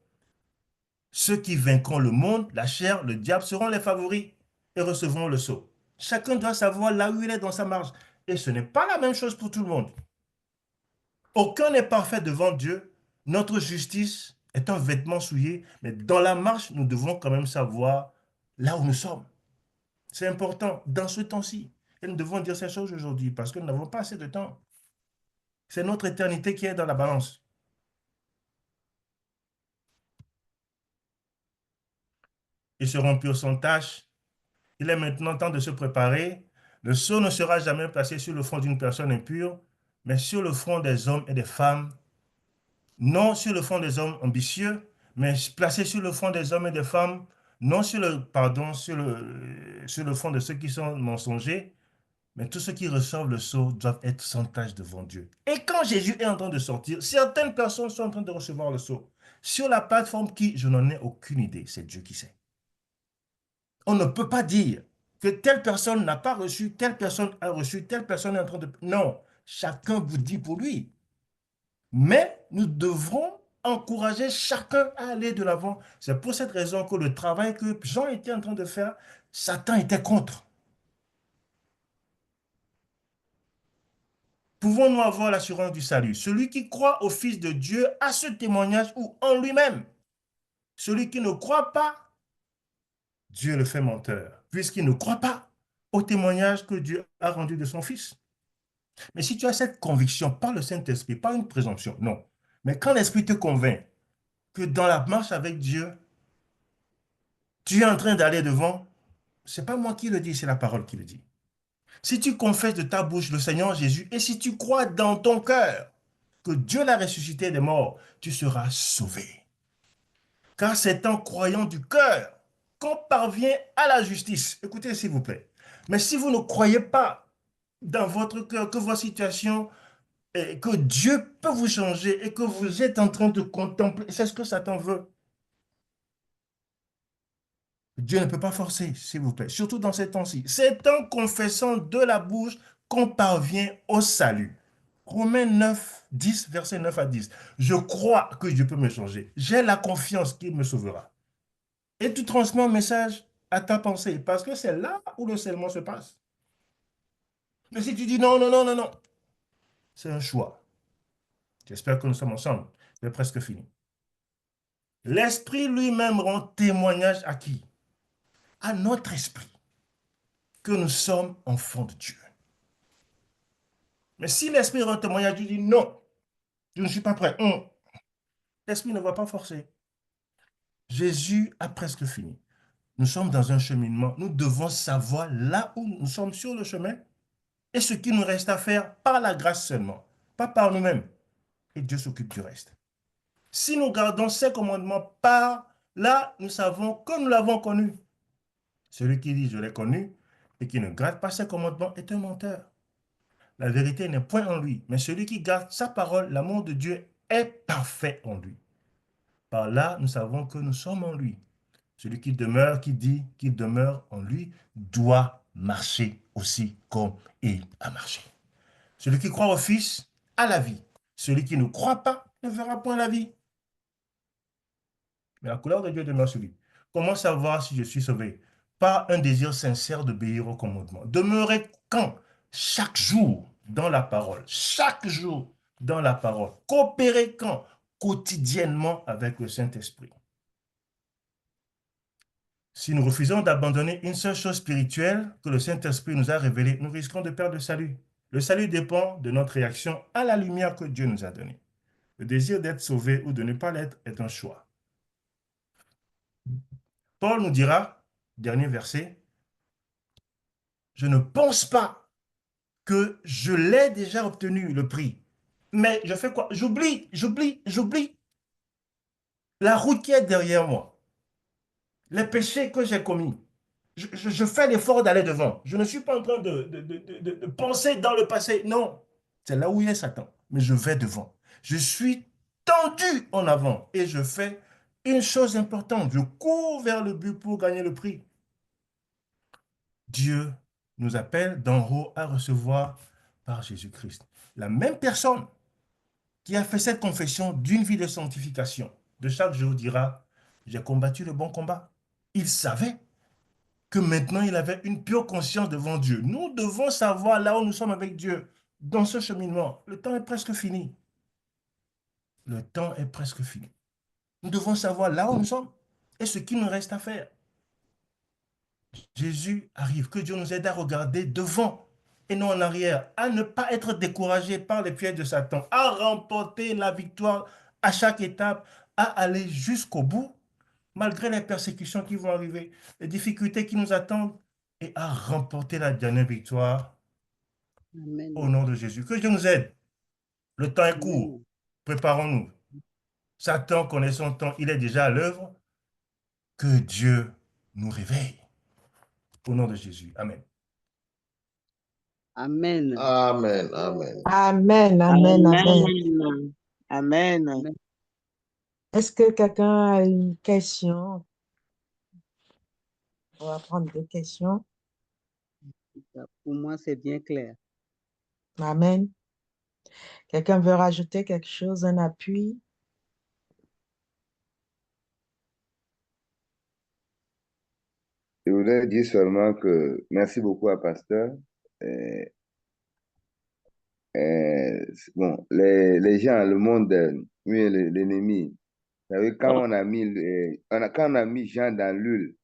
Ceux qui vaincront le monde, la chair, le diable seront les favoris et recevront le sceau. Chacun doit savoir là où il est dans sa marche. Et ce n'est pas la même chose pour tout le monde. Aucun n'est parfait devant Dieu. Notre justice est un vêtement souillé, mais dans la marche, nous devons quand même savoir là où nous sommes. C'est important dans ce temps-ci. Et nous devons dire ces choses aujourd'hui parce que nous n'avons pas assez de temps. C'est notre éternité qui est dans la balance. Ils seront purs sans tâche. Il est maintenant temps de se préparer. Le sceau ne sera jamais placé sur le front d'une personne impure, mais sur le front des hommes et des femmes. Non sur le front des hommes ambitieux, mais placé sur le front des hommes et des femmes, non sur le front de ceux qui sont mensongers, mais tous ceux qui reçoivent le sceau doivent être sans tâche devant Dieu. Et quand Jésus est en train de sortir, certaines personnes sont en train de recevoir le sceau. Sur la plateforme qui, je n'en ai aucune idée, c'est Dieu qui sait. On ne peut pas dire que telle personne n'a pas reçu, telle personne a reçu, telle personne est en train de... Non, chacun vous dit pour lui. Mais nous devrons encourager chacun à aller de l'avant. C'est pour cette raison que le travail que Jean était en train de faire, Satan était contre. Pouvons-nous avoir l'assurance du salut? Celui qui croit au Fils de Dieu a ce témoignage ou en lui-même. Celui qui ne croit pas, Dieu le fait menteur, puisqu'il ne croit pas au témoignage que Dieu a rendu de son Fils. Mais si tu as cette conviction par le Saint-Esprit, pas une présomption, non. Mais quand l'Esprit te convainc que dans la marche avec Dieu, tu es en train d'aller devant, ce n'est pas moi qui le dis, c'est la parole qui le dit. Si tu confesses de ta bouche le Seigneur Jésus et si tu crois dans ton cœur que Dieu l'a ressuscité des morts, tu seras sauvé. car c'est en croyant du cœur qu'on parvient à la justice. Écoutez, s'il vous plaît. Mais si vous ne croyez pas dans votre cœur que votre situation, que Dieu peut vous changer et que vous êtes en train de contempler, c'est ce que Satan veut. Dieu ne peut pas forcer, s'il vous plaît, surtout dans ces temps-ci. C'est en confessant de la bouche qu'on parvient au salut. Romains 9, 10, verset 9 à 10. Je crois que Dieu peut me changer. J'ai la confiance qu'il me sauvera. Et tu transmets un message à ta pensée, parce que c'est là où le scellement se passe. Mais si tu dis non, non, non, non, non, c'est un choix. J'espère que nous sommes ensemble. J'ai presque fini. L'Esprit lui-même rend témoignage à qui? À notre esprit, que nous sommes enfants de Dieu. Mais si l'Esprit rend témoignage, tu dis non, je ne suis pas prêt. L'Esprit ne va pas forcer. Jésus a presque fini. Nous sommes dans un cheminement. Nous devons savoir là où nous sommes sur le chemin et ce qu'il nous reste à faire par la grâce seulement, pas par nous-mêmes. Et Dieu s'occupe du reste. Si nous gardons ces commandements par là, nous savons que nous l'avons connu. Celui qui dit je l'ai connu et qui ne garde pas ses commandements est un menteur. La vérité n'est point en lui, mais celui qui garde sa parole, l'amour de Dieu est parfait en lui. Par là, nous savons que nous sommes en lui. Celui qui demeure, qui dit qu'il demeure en lui, doit marcher aussi comme il a marché. Celui qui croit au Fils a la vie. Celui qui ne croit pas ne verra point la vie. Mais la couleur de Dieu demeure sur lui. Comment savoir si je suis sauvé? Par un désir sincère d'obéir au commandement. Demeurer quand? Chaque jour dans la parole. Chaque jour dans la parole. Coopérer quand? Quotidiennement avec le Saint-Esprit. Si nous refusons d'abandonner une seule chose spirituelle que le Saint-Esprit nous a révélée, nous risquons de perdre le salut. Le salut dépend de notre réaction à la lumière que Dieu nous a donnée. Le désir d'être sauvé ou de ne pas l'être est un choix. Paul nous dira, dernier verset, je ne pense pas que je l'ai déjà obtenu, le prix. Mais je fais quoi? J'oublie. La route qui est derrière moi, les péchés que j'ai commis. Je fais l'effort d'aller devant. Je ne suis pas en train de penser dans le passé. Non, c'est là où il est Satan. Mais je vais devant. Je suis tendu en avant et je fais une chose importante. Je cours vers le but pour gagner le prix. Dieu nous appelle d'en haut à recevoir par Jésus-Christ. La même personne qui a fait cette confession d'une vie de sanctification, de chaque jour dira, j'ai combattu le bon combat. Il savait que maintenant il avait une pure conscience devant Dieu. Nous devons savoir là où nous sommes avec Dieu, dans ce cheminement. Le temps est presque fini. Le temps est presque fini. Nous devons savoir là où nous sommes et ce qu'il nous reste à faire. Jésus arrive, que Dieu nous aide à regarder devant et non en arrière, à ne pas être découragé par les pièges de Satan, à remporter la victoire à chaque étape, à aller jusqu'au bout, malgré les persécutions qui vont arriver, les difficultés qui nous attendent, et à remporter la dernière victoire. Amen. Au nom de Jésus. Que Dieu nous aide. Le temps est court. Amen. Préparons-nous. Satan connaît son temps, il est déjà à l'œuvre. Que Dieu nous réveille. Au nom de Jésus. Amen. Amen. Amen. Amen. Amen, amen, amen. Amen. Amen. Est-ce que quelqu'un a une question? On va prendre deux questions. Pour moi, c'est bien clair. Amen. Quelqu'un veut rajouter quelque chose, un appui? Je voudrais dire seulement que merci beaucoup à Pasteur. Euh, bon, les gens, le monde, oui, l'ennemi. Vous savez, quand on a mis, quand on a mis Jean dans l'huile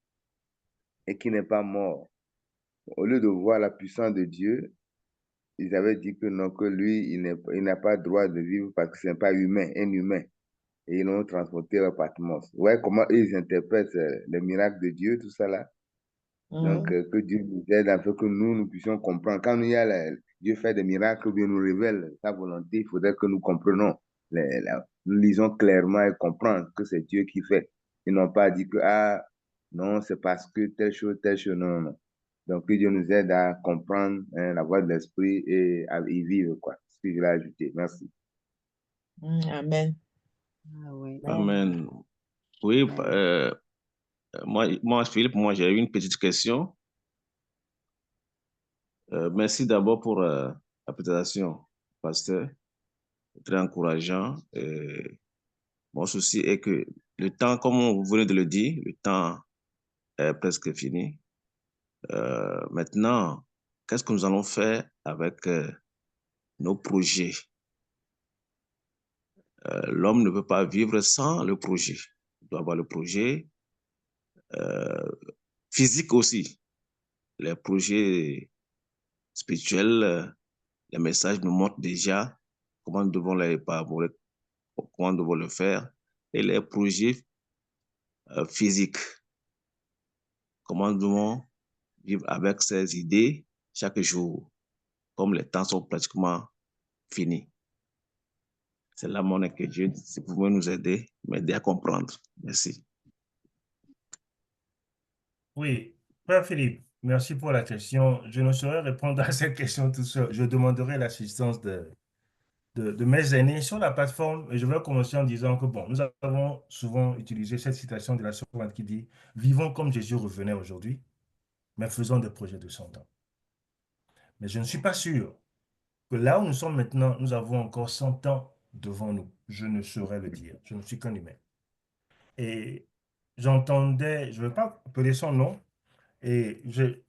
et qu'il n'est pas mort, au lieu de voir la puissance de Dieu, ils avaient dit que non, que lui, il n'a pas le droit de vivre parce que ce n'est pas humain, inhumain. Et ils l'ont transporté à Patmos. Ouais, comment ils interprètent les miracles de Dieu, tout ça là. Donc, que Dieu nous aide afin que nous puissions comprendre. Quand il y a Dieu fait des miracles, ou bien nous révèle sa volonté, il faudrait que nous comprenions. Nous lisons clairement et comprendre que c'est Dieu qui fait. Ils n'ont pas dit que, ah, non, c'est parce que telle chose, non, non, non. Donc, que Dieu nous aide à comprendre la voie de l'esprit et à y vivre, quoi. C'est ce que je l'ai ajouté. Merci. Amen. Ah oui. Amen. Oui, Philippe, moi, j'ai une petite question. Merci d'abord pour la présentation, pasteur. Très encourageant. Mon souci est que le temps, comme vous venez de le dire, le temps est presque fini. Maintenant, qu'est-ce que nous allons faire avec nos projets? L'homme ne peut pas vivre sans le projet. Il doit avoir le projet physique aussi. Les projets spirituels, les messages nous montrent déjà comment nous devons les parcourir, comment nous devons le faire. Et les projets physiques, comment nous devons vivre avec ces idées chaque jour, comme les temps sont pratiquement finis. C'est là mon inquiétude. Si vous pouvez nous aider, m'aider à comprendre. Merci. Oui, Père Philippe, merci pour la question. Je ne saurais répondre à cette question tout seul. Je demanderai l'assistance de mes aînés sur la plateforme et je vais commencer en disant que, bon, nous avons souvent utilisé cette citation de la Sorbonne qui dit « Vivons comme Jésus revenait aujourd'hui, mais faisons des projets de 100 ans. » Mais je ne suis pas sûr que là où nous sommes maintenant, nous avons encore 100 ans devant nous. Je ne saurais le dire. Je ne suis qu'un humain. Et j'entendais, je ne vais pas appeler son nom, et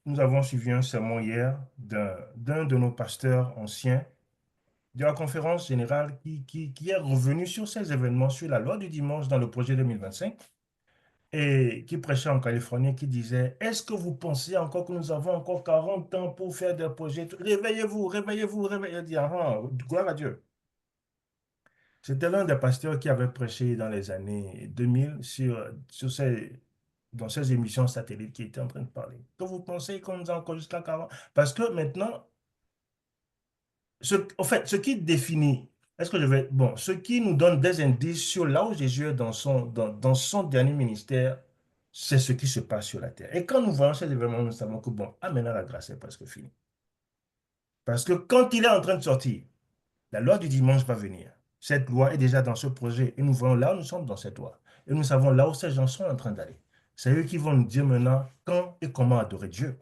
nous avons suivi un sermon hier d'un de nos pasteurs anciens de la conférence générale qui est revenu sur ces événements, sur la loi du dimanche dans le projet 2025, et qui prêchait en Californie, qui disait, est-ce que vous pensez encore que nous avons encore 40 ans pour faire des projets? Réveillez-vous, réveillez-vous, réveillez-vous. Il dit, ah, gloire à Dieu. C'était l'un des pasteurs qui avait prêché dans les années 2000 dans ces émissions satellites qui étaient en train de parler. Que vous pensez qu'on nous a encore jusqu'à 40? Parce que maintenant, en fait, ce qui définit, ce qui nous donne des indices sur là où Jésus est dans son dernier ministère, c'est ce qui se passe sur la terre. Et quand nous voyons ces événements, nous savons que, bon, ah, maintenant la grâce est presque finie. Parce que quand il est en train de sortir, la loi du dimanche va venir. Cette loi est déjà dans ce projet. Et nous voyons là où nous sommes dans cette loi. Et nous savons là où ces gens sont en train d'aller. C'est eux qui vont nous dire maintenant quand et comment adorer Dieu.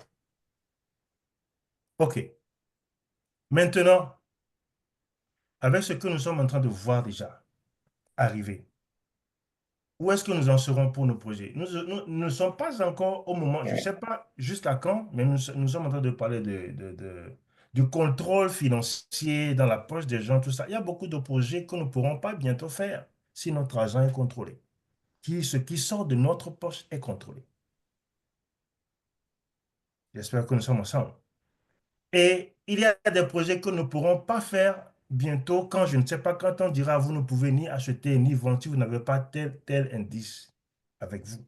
OK. Maintenant, avec ce que nous sommes en train de voir déjà arriver, où est-ce que nous en serons pour nos projets? Nous ne sommes pas encore au moment, je ne sais pas jusqu'à quand, mais nous sommes en train de parler du contrôle financier dans la poche des gens, tout ça. Il y a beaucoup de projets que nous ne pourrons pas bientôt faire si notre argent est contrôlé. Ce qui sort de notre poche est contrôlé. J'espère que nous sommes ensemble. Et il y a des projets que nous ne pourrons pas faire bientôt quand je ne sais pas quand on dira vous ne pouvez ni acheter ni vendre si vous n'avez pas tel indice avec vous.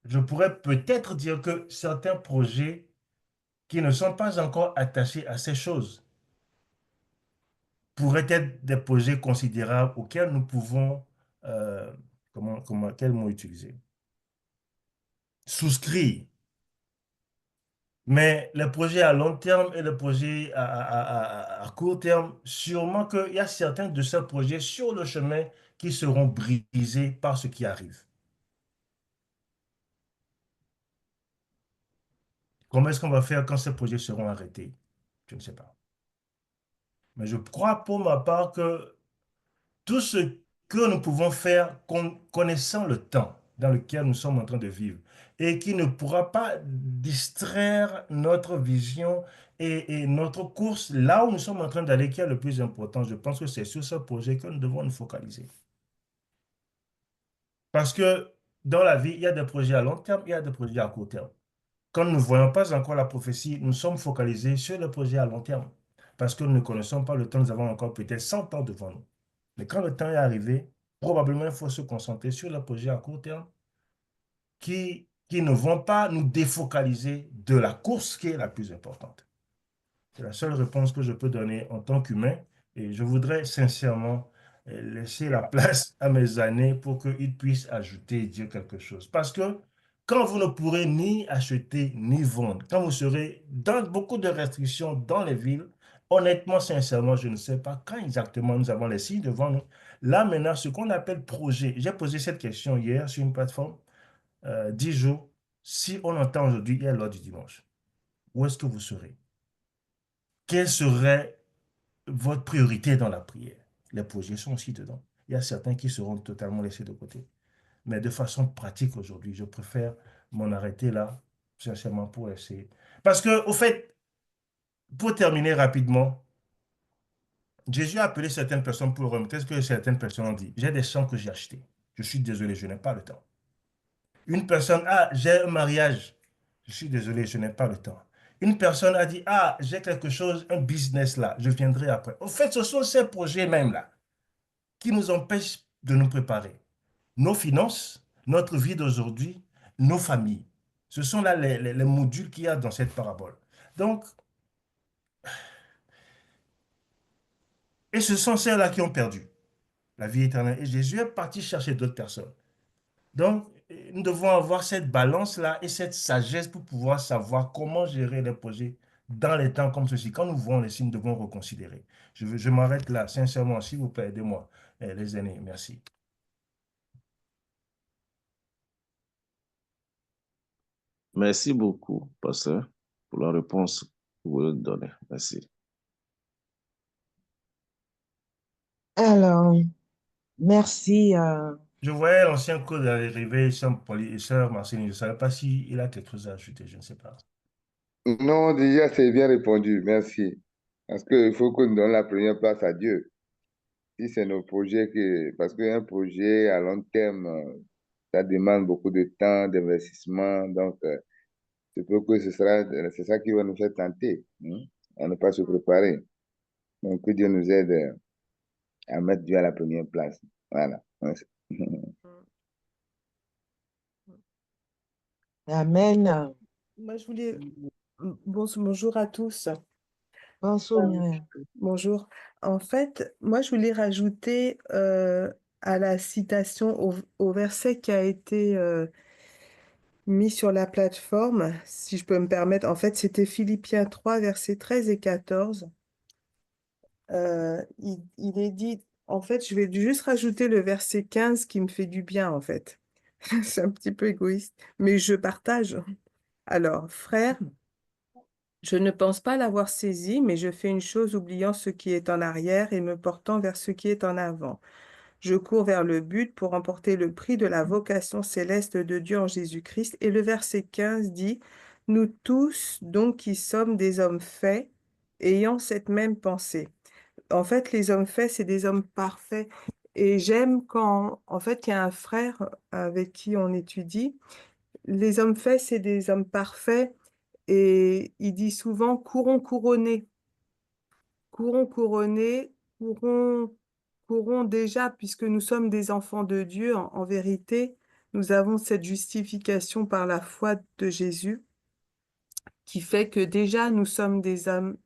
Je pourrais peut-être dire que certains projets qui ne sont pas encore attachés à ces choses pourraient être des projets considérables auxquels nous pouvons, quel mot utiliser? Souscrire. Mais les projets à long terme et les projets à court terme, sûrement qu'il y a certains de ces projets sur le chemin qui seront brisés par ce qui arrive. Comment est-ce qu'on va faire quand ces projets seront arrêtés? Je ne sais pas. Mais je crois pour ma part que tout ce que nous pouvons faire connaissant le temps dans lequel nous sommes en train de vivre et qui ne pourra pas distraire notre vision et notre course là où nous sommes en train d'aller, qui est le plus important, je pense que c'est sur ce projet que nous devons nous focaliser. Parce que dans la vie, il y a des projets à long terme, il y a des projets à court terme. Quand nous ne voyons pas encore la prophétie, nous sommes focalisés sur le projet à long terme. Parce que nous ne connaissons pas le temps, nous avons encore peut-être 100 ans devant nous. Mais quand le temps est arrivé, probablement il faut se concentrer sur les projets à court terme qui ne vont pas nous défocaliser de la course qui est la plus importante. C'est la seule réponse que je peux donner en tant qu'humain et je voudrais sincèrement laisser la place à mes années pour qu'ils puissent ajouter et dire quelque chose. Parce que quand vous ne pourrez ni acheter ni vendre, quand vous serez dans beaucoup de restrictions dans les villes, honnêtement, sincèrement, je ne sais pas quand exactement nous avons les signes devant nous. Là, maintenant, ce qu'on appelle projet, j'ai posé cette question hier sur une plateforme, 10 jours, si on entend aujourd'hui, hier lors du dimanche, où est-ce que vous serez? Quelle serait votre priorité dans la prière? Les projets sont aussi dedans. Il y a certains qui seront totalement laissés de côté. Mais de façon pratique aujourd'hui, je préfère m'en arrêter là, sincèrement, pour essayer. Parce que, au fait, pour terminer rapidement, Jésus a appelé certaines personnes pour le remettre. Qu'est-ce que certaines personnes ont dit? J'ai des champs que j'ai achetés. Je suis désolé, je n'ai pas le temps. Une personne, ah, j'ai un mariage. Je suis désolé, je n'ai pas le temps. Une personne a dit, ah, j'ai quelque chose, un business là, je viendrai après. Au fait, ce sont ces projets même là qui nous empêchent de nous préparer. Nos finances, notre vie d'aujourd'hui, nos familles. Ce sont là les modules qu'il y a dans cette parabole. Donc, et ce sont ceux-là qui ont perdu la vie éternelle. Et Jésus est parti chercher d'autres personnes. Donc, nous devons avoir cette balance-là et cette sagesse pour pouvoir savoir comment gérer les projets dans les temps comme ceci. Quand nous voyons les signes, nous devons reconsidérer. Je m'arrête là, sincèrement, s'il vous plaît, aidez-moi, les aînés. Merci. Merci beaucoup, pasteur, pour la réponse que vous venez de donner. Merci. Alors, merci. Je voyais l'ancien code arriver, Sœur Pauline et Sœur Marceline. Je ne savais pas s'il a quelque chose à ajouter, je ne sais pas. Non, déjà, c'est bien répondu. Merci. Parce qu'il faut que nous donnions la première place à Dieu. Si c'est nos projets parce qu'un projet à long terme, ça demande beaucoup de temps, d'investissement. Donc, c'est pour que c'est ça qui va nous faire tenter, hein, à ne pas se préparer. Donc, que Dieu nous aide à mettre Dieu à la première place. Voilà. Amen. Moi, je voulais... Bonjour à tous. Bonjour, Myriam. Bonjour. En fait, moi, je voulais rajouter à la citation, au verset qui a été mis sur la plateforme, si je peux me permettre. En fait, c'était Philippiens 3, versets 13 et 14. Il est dit, en fait, je vais juste rajouter le verset 15 qui me fait du bien, en fait. C'est un petit peu égoïste, mais je partage. Alors, frère, je ne pense pas l'avoir saisi, mais je fais une chose oubliant ce qui est en arrière et me portant vers ce qui est en avant. Je cours vers le but pour remporter le prix de la vocation céleste de Dieu en Jésus-Christ. Et le verset 15 dit, nous tous, donc, qui sommes des hommes faits, ayant cette même pensée. En fait, les hommes faits, c'est des hommes parfaits. Et j'aime quand, en fait, il y a un frère avec qui on étudie. Les hommes faits, c'est des hommes parfaits. Et il dit souvent, courons couronnés. Courons couronnés, courons déjà, puisque nous sommes des enfants de Dieu. En vérité, nous avons cette justification par la foi de Jésus, qui fait que déjà nous sommes des hommes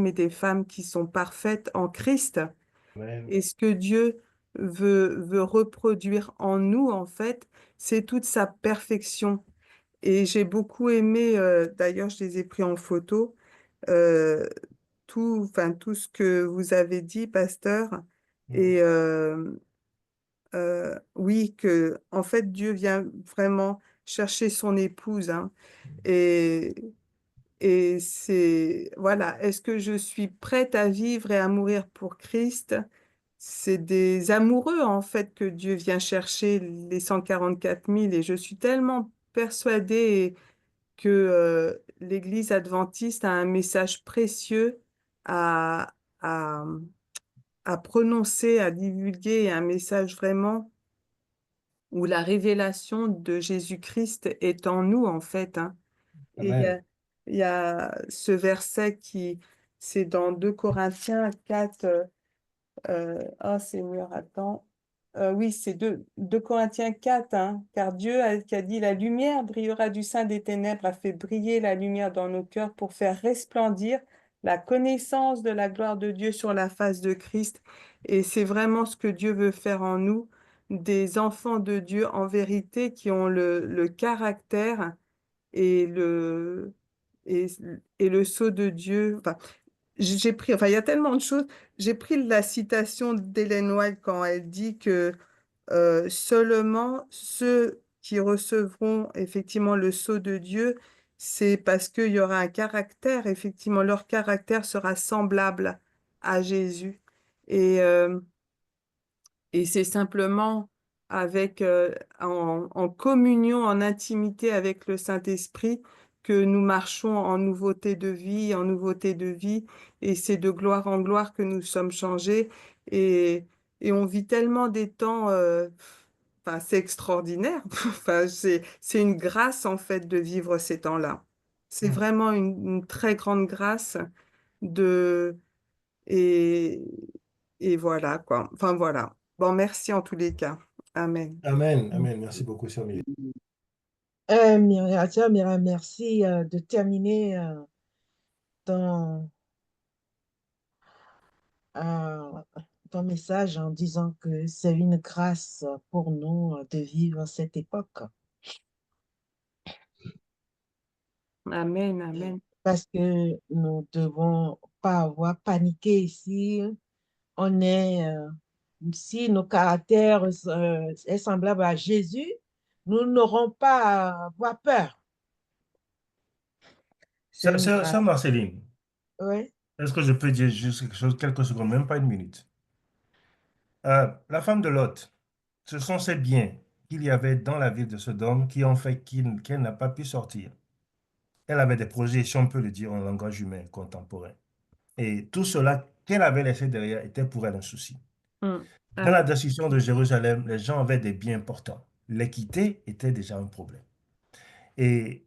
et des femmes qui sont parfaites en Christ. Amen. Et ce que Dieu veut reproduire en nous, en fait, c'est toute sa perfection. Et j'ai beaucoup aimé, d'ailleurs, je les ai pris en photo, euh, tout ce que vous avez dit, pasteur. Et oui, que en fait, Dieu vient vraiment chercher son épouse, hein. Et, et c'est, voilà, est-ce que je suis prête à vivre et à mourir pour Christ? C'est des amoureux, en fait, que Dieu vient chercher, les 144 000. Et je suis tellement persuadée que l'Église adventiste a un message précieux à, à, à prononcer, à divulguer, un message vraiment où la révélation de Jésus-Christ est en nous, en fait, hein. Et Amen. il y a ce verset c'est dans 2 Corinthiens 4. Ah, Seigneur, attends. Oui, c'est 2 Corinthiens 4, hein, car qui a dit, la lumière brillera du sein des ténèbres, a fait briller la lumière dans nos cœurs pour faire resplendir la connaissance de la gloire de Dieu sur la face de Christ. Et c'est vraiment ce que Dieu veut faire en nous, des enfants de Dieu en vérité qui ont le caractère et et, et le sceau de Dieu. Enfin, j'ai pris, enfin, il y a tellement de choses. J'ai pris la citation d'Ellen White quand elle dit que seulement ceux qui recevront effectivement le sceau de Dieu, c'est parce qu'il y aura un caractère, effectivement, leur caractère sera semblable à Jésus. Et, euh, et c'est simplement avec, en communion, en intimité avec le Saint-Esprit que nous marchons en nouveauté de vie, en nouveauté de vie. Et c'est de gloire en gloire que nous sommes changés. Et, et on vit tellement des temps, enfin, c'est extraordinaire. Enfin, c'est une grâce, en fait, de vivre ces temps-là. C'est vraiment une très grande grâce de, et, et voilà, quoi. Enfin, voilà. Bon, merci en tous les cas. Amen. Amen, amen. Merci beaucoup, Sœur Myriam. Myriam, tiens, Myriam, merci de terminer ton, euh, ton message en disant que c'est une grâce pour nous de vivre cette époque. Amen, amen. Parce que nous ne devons pas avoir paniqué ici. On est, si nos caractères est semblable à Jésus, nous n'aurons pas à avoir peur. C'est une grâce. Sœur Marceline, Oui. est-ce que je peux dire juste quelque chose, quelques secondes, même pas une minute? La femme de Lot, ce sont ces biens qu'il y avait dans la ville de Sodome qui ont fait qu'elle n'a pas pu sortir. Elle avait des projets, si on peut le dire en langage humain contemporain. Et tout cela qu'elle avait laissé derrière était pour elle un souci. Mm. Dans la Amen. destruction de Jérusalem, les gens avaient des biens importants. L'équité était déjà un problème. Et,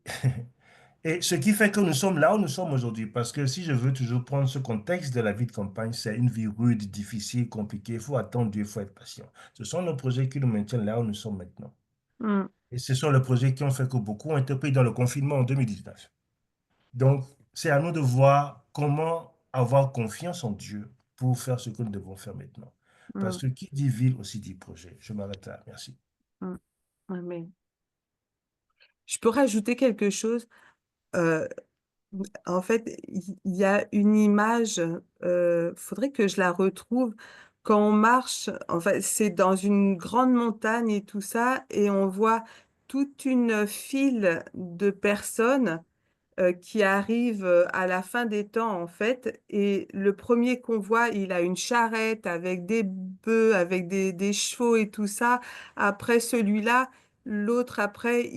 et ce qui fait que nous sommes là où nous sommes aujourd'hui, parce que si je veux toujours prendre ce contexte de la vie de campagne, c'est une vie rude, difficile, compliquée. Il faut attendre Dieu, il faut être patient. Ce sont nos projets qui nous maintiennent là où nous sommes maintenant. Mm. Et ce sont les projets qui ont fait que beaucoup ont été pris dans le confinement en 2019. Donc, c'est à nous de voir comment avoir confiance en Dieu pour faire ce que nous devons faire maintenant. Parce Mm. que qui dit ville aussi dit projet. Je m'arrête là. Merci. Mm. Amen. Je peux rajouter quelque chose. Euh, En fait, il y a une image, faudrait que je la retrouve. Quand on marche, en fait, c'est dans une grande montagne et tout ça, et on voit toute une file de personnes qui arrive à la fin des temps, en fait. Et le premier qu'on voit, il a une charrette avec des bœufs, avec des chevaux et tout ça. Après celui-là, l'autre, après,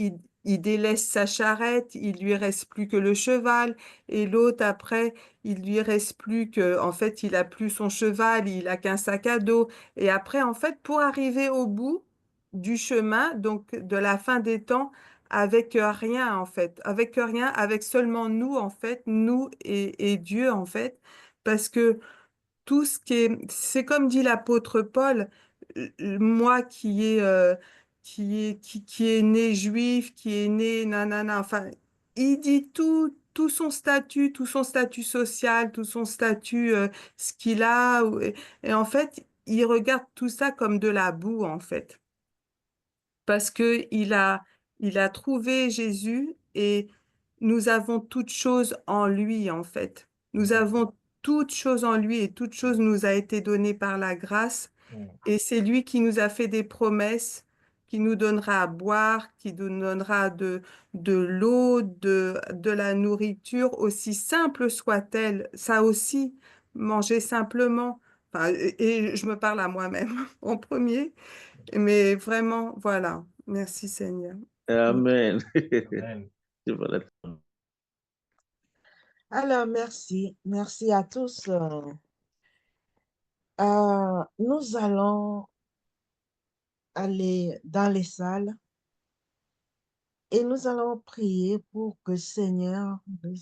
il délaisse sa charrette, il lui reste plus que le cheval. Et l'autre, après, il lui reste plus que, en fait, il a plus son cheval, il a qu'un sac à dos. Et après, en fait, pour arriver au bout du chemin, donc de la fin des temps, avec rien en fait, avec rien, avec seulement nous en fait, nous et Dieu en fait, parce que tout ce qui est, c'est comme dit l'apôtre Paul, moi qui est né juif, qui est né nanana, enfin, il dit tout son statut social, tout son statut, ce qu'il a, et en fait, il regarde tout ça comme de la boue en fait parce que il a trouvé Jésus et nous avons toutes choses en lui, en fait. Nous avons toutes choses en lui et toute chose nous a été donnée par la grâce. Et c'est lui qui nous a fait des promesses, qui nous donnera à boire, qui nous donnera de l'eau, de la nourriture, aussi simple soit-elle. Ça aussi, manger simplement. Enfin, et je me parle à moi-même en premier. Mais vraiment, voilà. Merci Seigneur. Amen. Amen. Je vais la- Alors, merci. Merci à tous. Nous allons aller dans les salles et nous allons prier pour que le Seigneur, nous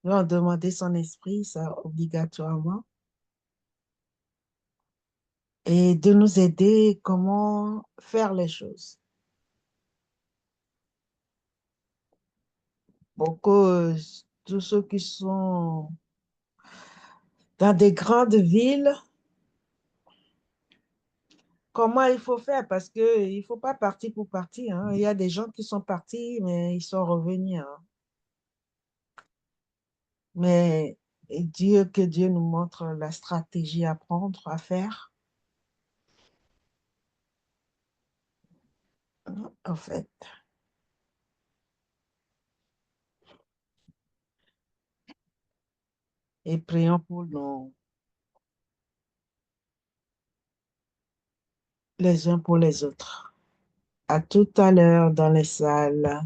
allons demander son esprit, ça obligatoirement, et de nous aider comment faire les choses. Pour que tous ceux qui sont Dans des grandes villes, comment il faut faire? Parce qu'il ne faut pas partir pour partir, hein. Il y a des gens qui sont partis, mais ils sont revenus, hein. Mais que Dieu nous montre la stratégie à prendre, à faire, hein, en fait. Et prions pour nous, les uns pour les autres. À tout à l'heure dans les salles.